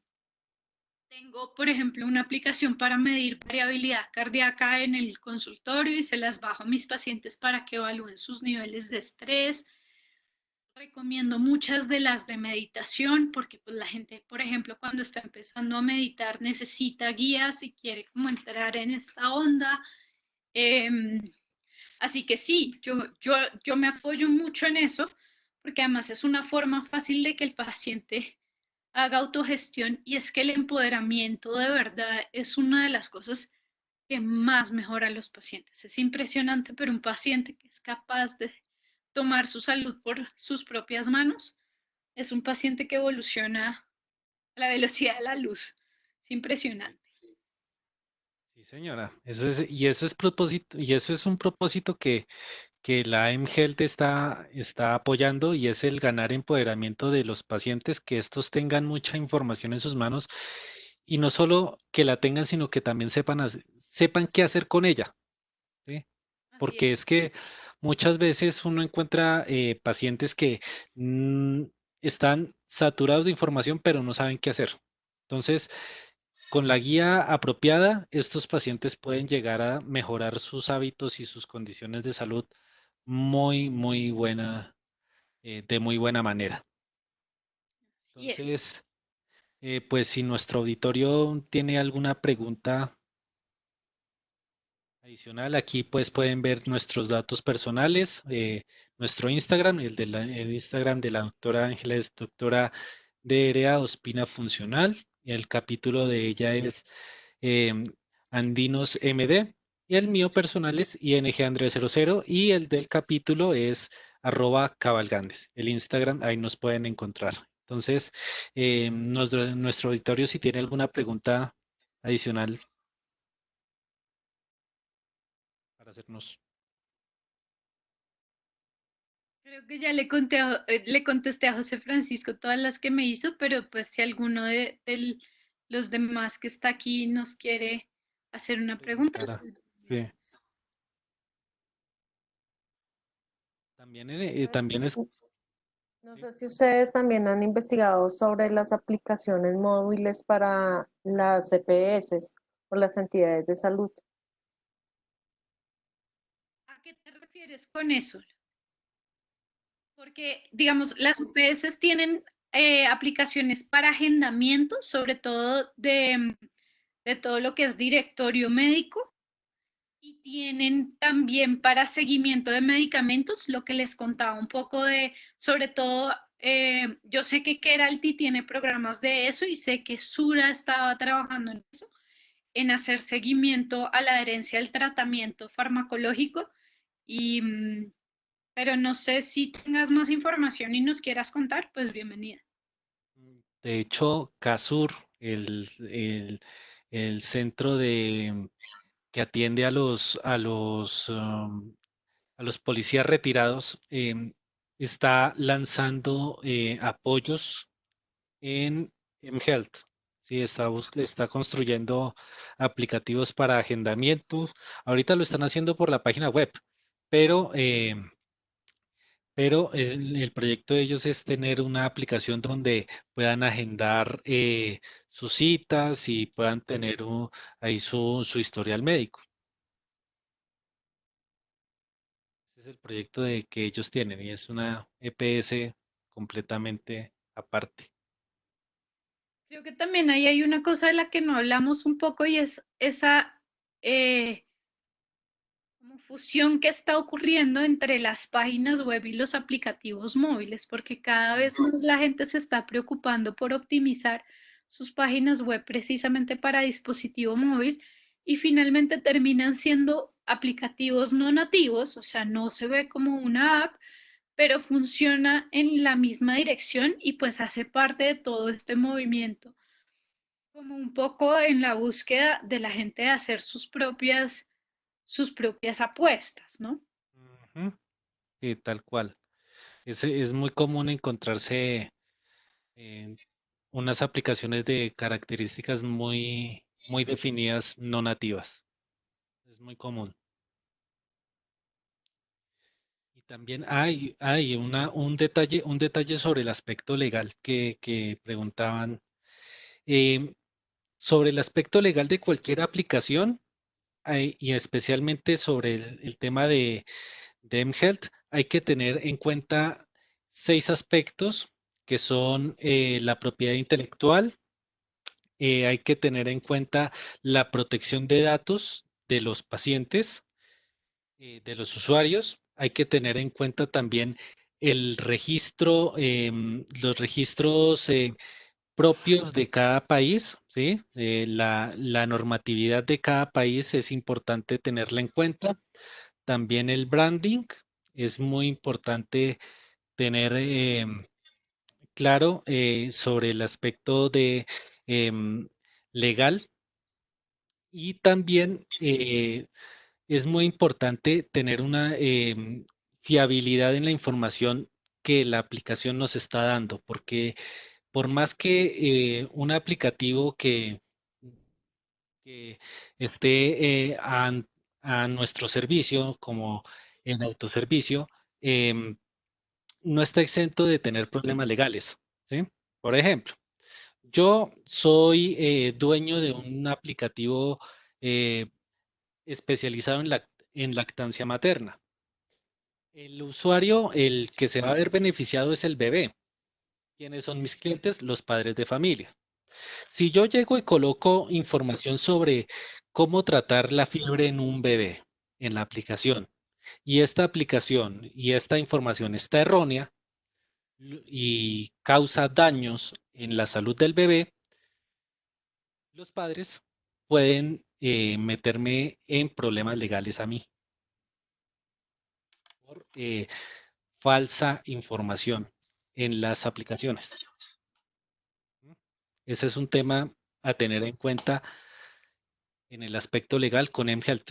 Tengo, por ejemplo, una aplicación para medir variabilidad cardíaca en el consultorio y se las bajo a mis pacientes para que evalúen sus niveles de estrés. Recomiendo muchas de las de meditación porque pues la gente, por ejemplo, cuando está empezando a meditar necesita guías y quiere como entrar en esta onda. Em, Así que sí, yo me apoyo mucho en eso porque además es una forma fácil de que el paciente haga autogestión y es que el empoderamiento de verdad es una de las cosas que más mejora a los pacientes. Es impresionante, pero un paciente que es capaz de tomar su salud por sus propias manos es un paciente que evoluciona a la velocidad de la luz. Es impresionante. Sí, señora. Y eso es propósito, y eso es un propósito que la mHealth está apoyando y es el ganar empoderamiento de los pacientes, que estos tengan mucha información en sus manos y no solo que la tengan, sino que también sepan qué hacer con ella, ¿sí? Así Porque es. es que muchas veces uno encuentra pacientes que mm, están saturados de información, pero no saben qué hacer. Entonces, con la guía apropiada, estos pacientes pueden llegar a mejorar sus hábitos y sus condiciones de salud muy buena, de muy buena manera. Así es. Entonces, pues si nuestro auditorio tiene alguna pregunta adicional, aquí pues pueden ver nuestros datos personales, nuestro Instagram, el Instagram de la doctora Ángela es doctora DRA Ospina Funcional, y el capítulo de ella es em, Andinos MD, y el mío personal es ING Andrés 00 y el del capítulo es @cabalgandes. El Instagram, ahí nos pueden encontrar. Entonces, nuestro auditorio, si tiene alguna pregunta adicional para hacernos. Creo que ya le contesté a José Francisco todas las que me hizo, pero pues si alguno de los demás que está aquí nos quiere hacer una pregunta. Preguntará. Sí. También, No sé también es. no Sí. sé si ustedes también han investigado sobre las aplicaciones móviles para las EPS o las entidades de salud. ¿A qué te refieres con eso? Porque, digamos, las UPS tienen aplicaciones para agendamiento, sobre todo de todo lo que es directorio médico, y tienen también para seguimiento de medicamentos, lo que les contaba un poco de, sobre todo, yo sé que Keralty tiene programas de eso y sé que Sura estaba trabajando en eso, en hacer seguimiento a la adherencia al tratamiento farmacológico y pero no sé si tengas más información y nos quieras contar, pues bienvenida. De hecho, CASUR, el centro que atiende a los policías retirados, está lanzando apoyos en mHealth. Sí, está construyendo aplicativos para agendamientos. Ahorita lo están haciendo por la página web, pero el proyecto de ellos es tener una aplicación donde puedan agendar sus citas y puedan tener ahí su historial médico. Ese es el proyecto que ellos tienen y es una EPS completamente aparte. Creo que también ahí hay una cosa de la que no hablamos un poco y es esa eh, como fusión que está ocurriendo entre las páginas web y los aplicativos móviles, porque cada Mm. vez más la gente se está preocupando por optimizar sus páginas web precisamente para dispositivo móvil y finalmente terminan siendo aplicativos no nativos, o sea, no se ve como una app, pero funciona en la misma dirección y pues hace parte de todo este movimiento, como un poco en la búsqueda de la gente de hacer sus propias apuestas, ¿no? Ujú. Sí, tal cual. Es muy común encontrarse eh, unas aplicaciones de características muy definidas no nativas. Es muy común. Y también hay un detalle sobre el aspecto legal que preguntaban. Em, Sobre el aspecto legal de cualquier aplicación y especialmente sobre el tema de mHealth, hay que tener en cuenta 6 aspectos que son la propiedad intelectual, hay que tener en cuenta la protección de datos de los pacientes, de los usuarios, hay que tener en cuenta también el registro, los registros propios de cada país, ¿sí? La normatividad de cada país es importante tenerla en cuenta. También el branding es muy importante tener claro sobre el aspecto de em, legal y también es muy importante tener una fiabilidad en la información que la aplicación nos está dando, porque por más que un aplicativo que esté a nuestro servicio, como en autoservicio, em, no está exento de tener problemas legales, ¿sí? Por ejemplo, yo soy dueño de un aplicativo eh, especializado en lactancia materna. El usuario, el que se va a ver beneficiado es el bebé. ¿Quiénes son mis clientes? Los padres de familia. Si yo llego y coloco información sobre cómo tratar la fiebre en un bebé en la aplicación, y esta aplicación y esta información está errónea y causa daños en la salud del bebé, los padres pueden meterme en problemas legales a mí por falsa información en las aplicaciones. Ese es un tema a tener en cuenta en el aspecto legal con mHealth.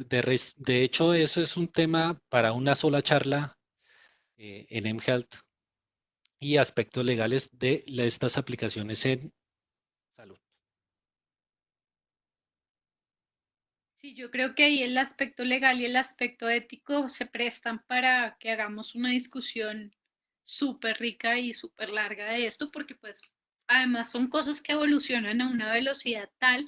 De hecho, eso es un tema para una sola charla en mHealth y aspectos legales de estas aplicaciones en salud. Sí, yo creo que ahí el aspecto legal y el aspecto ético se prestan para que hagamos una discusión súper rica y súper larga de esto, porque pues además son cosas que evolucionan a una velocidad tal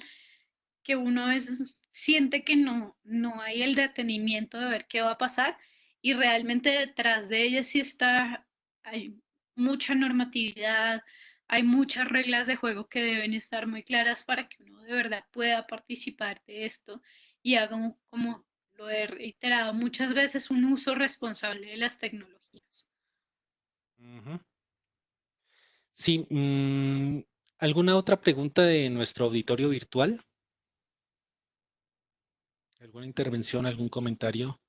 que uno a veces siente que no hay el detenimiento de ver qué va a pasar y realmente detrás de ella sí está, hay mucha normatividad, hay muchas reglas de juego que deben estar muy claras para que uno de verdad pueda participar de esto y haga, como lo he reiterado muchas veces, un uso responsable de las tecnologías. Ujú. Sí, ¿alguna otra pregunta de nuestro auditorio virtual? ¿Alguna intervención, algún comentario?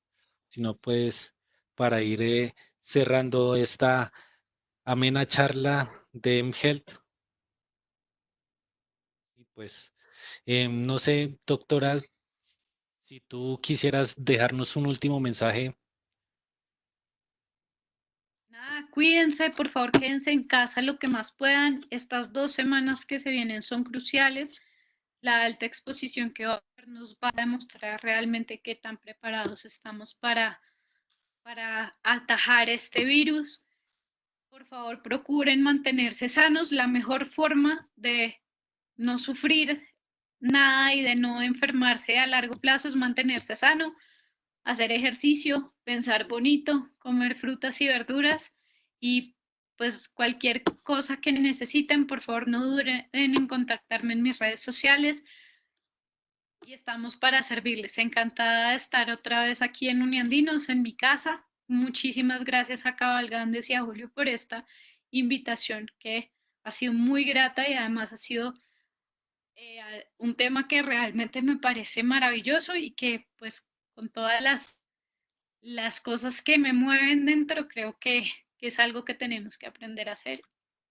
Si no, pues para ir cerrando esta amena charla de mHealth. Y pues, no sé, doctora, si tú quisieras dejarnos un último mensaje. Nada, cuídense, por favor, quédense en casa lo que más puedan. Estas 2 semanas que se vienen son cruciales. La alta exposición que va a haber nos va a demostrar realmente qué tan preparados estamos para atajar este virus. Por favor, procuren mantenerse sanos. La mejor forma de no sufrir nada y de no enfermarse a largo plazo es mantenerse sano, hacer ejercicio, pensar bonito, comer frutas y verduras y pues cualquier cosa que necesiten, por favor no duden en contactarme en mis redes sociales y estamos para servirles. Encantada de estar otra vez aquí en Uniandinos, en mi casa. Muchísimas gracias a Cabalgandes y a Julio por esta invitación que ha sido muy grata y además ha sido un tema que realmente me parece maravilloso y que pues con todas las cosas que me mueven dentro creo que que es algo que tenemos que aprender a hacer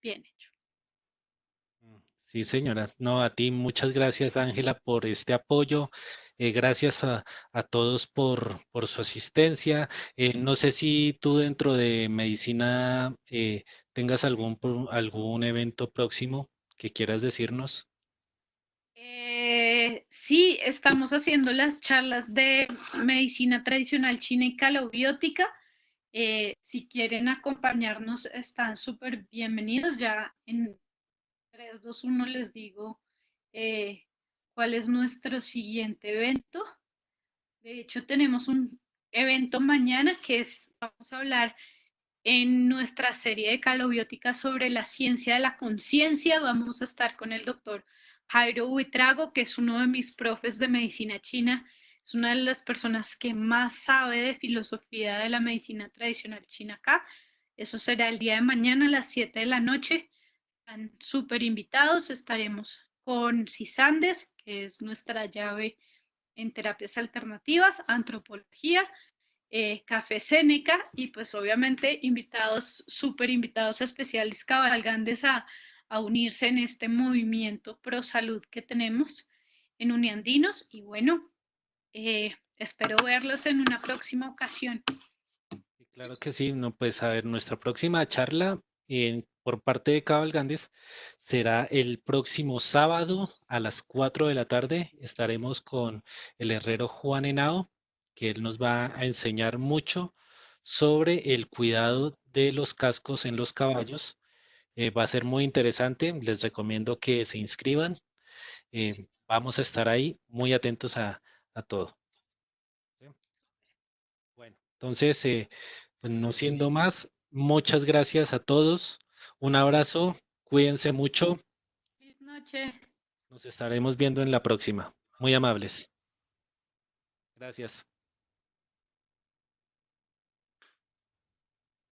bien hecho. Sí, señora. No, a ti muchas gracias, Ángela, por este apoyo. Gracias a todos por su asistencia. No sé si tú dentro de medicina tengas algún evento próximo que quieras decirnos. Sí, estamos haciendo las charlas de medicina tradicional china y calobiótica. Si quieren acompañarnos, están súper bienvenidos. Ya en 3, 2, 1 les digo eh, cuál es nuestro siguiente evento. De hecho, tenemos un evento mañana vamos a hablar en nuestra serie de calobiótica sobre la ciencia de la conciencia. Vamos a estar con el doctor Jairo Buitrago, que es uno de mis profes de medicina china. Es una de las personas que más sabe de filosofía de la medicina tradicional china acá. Eso será el día de mañana a las 7 de la noche. Están súper invitados. Estaremos con Cisandes, que es nuestra llave en terapias alternativas, antropología, Café Seneca y pues obviamente invitados, súper invitados especiales cabalgantes a unirse en este movimiento pro salud que tenemos en Uniandinos y bueno, espero verlos en una próxima ocasión. Sí, claro que sí. No, pues a ver, nuestra próxima charla por parte de Cabalgandes será el próximo sábado a las 4 de la tarde. Estaremos con el herrero Juan Henao, que él nos va a enseñar mucho sobre el cuidado de los cascos en los caballos. Va a ser muy interesante. Les recomiendo que se inscriban. Vamos a estar ahí muy atentos a todo. ¿Sí? Bueno, entonces, pues no siendo más, muchas gracias a todos. Un abrazo, cuídense mucho. Feliz noche. Nos estaremos viendo en la próxima. Muy amables. Gracias.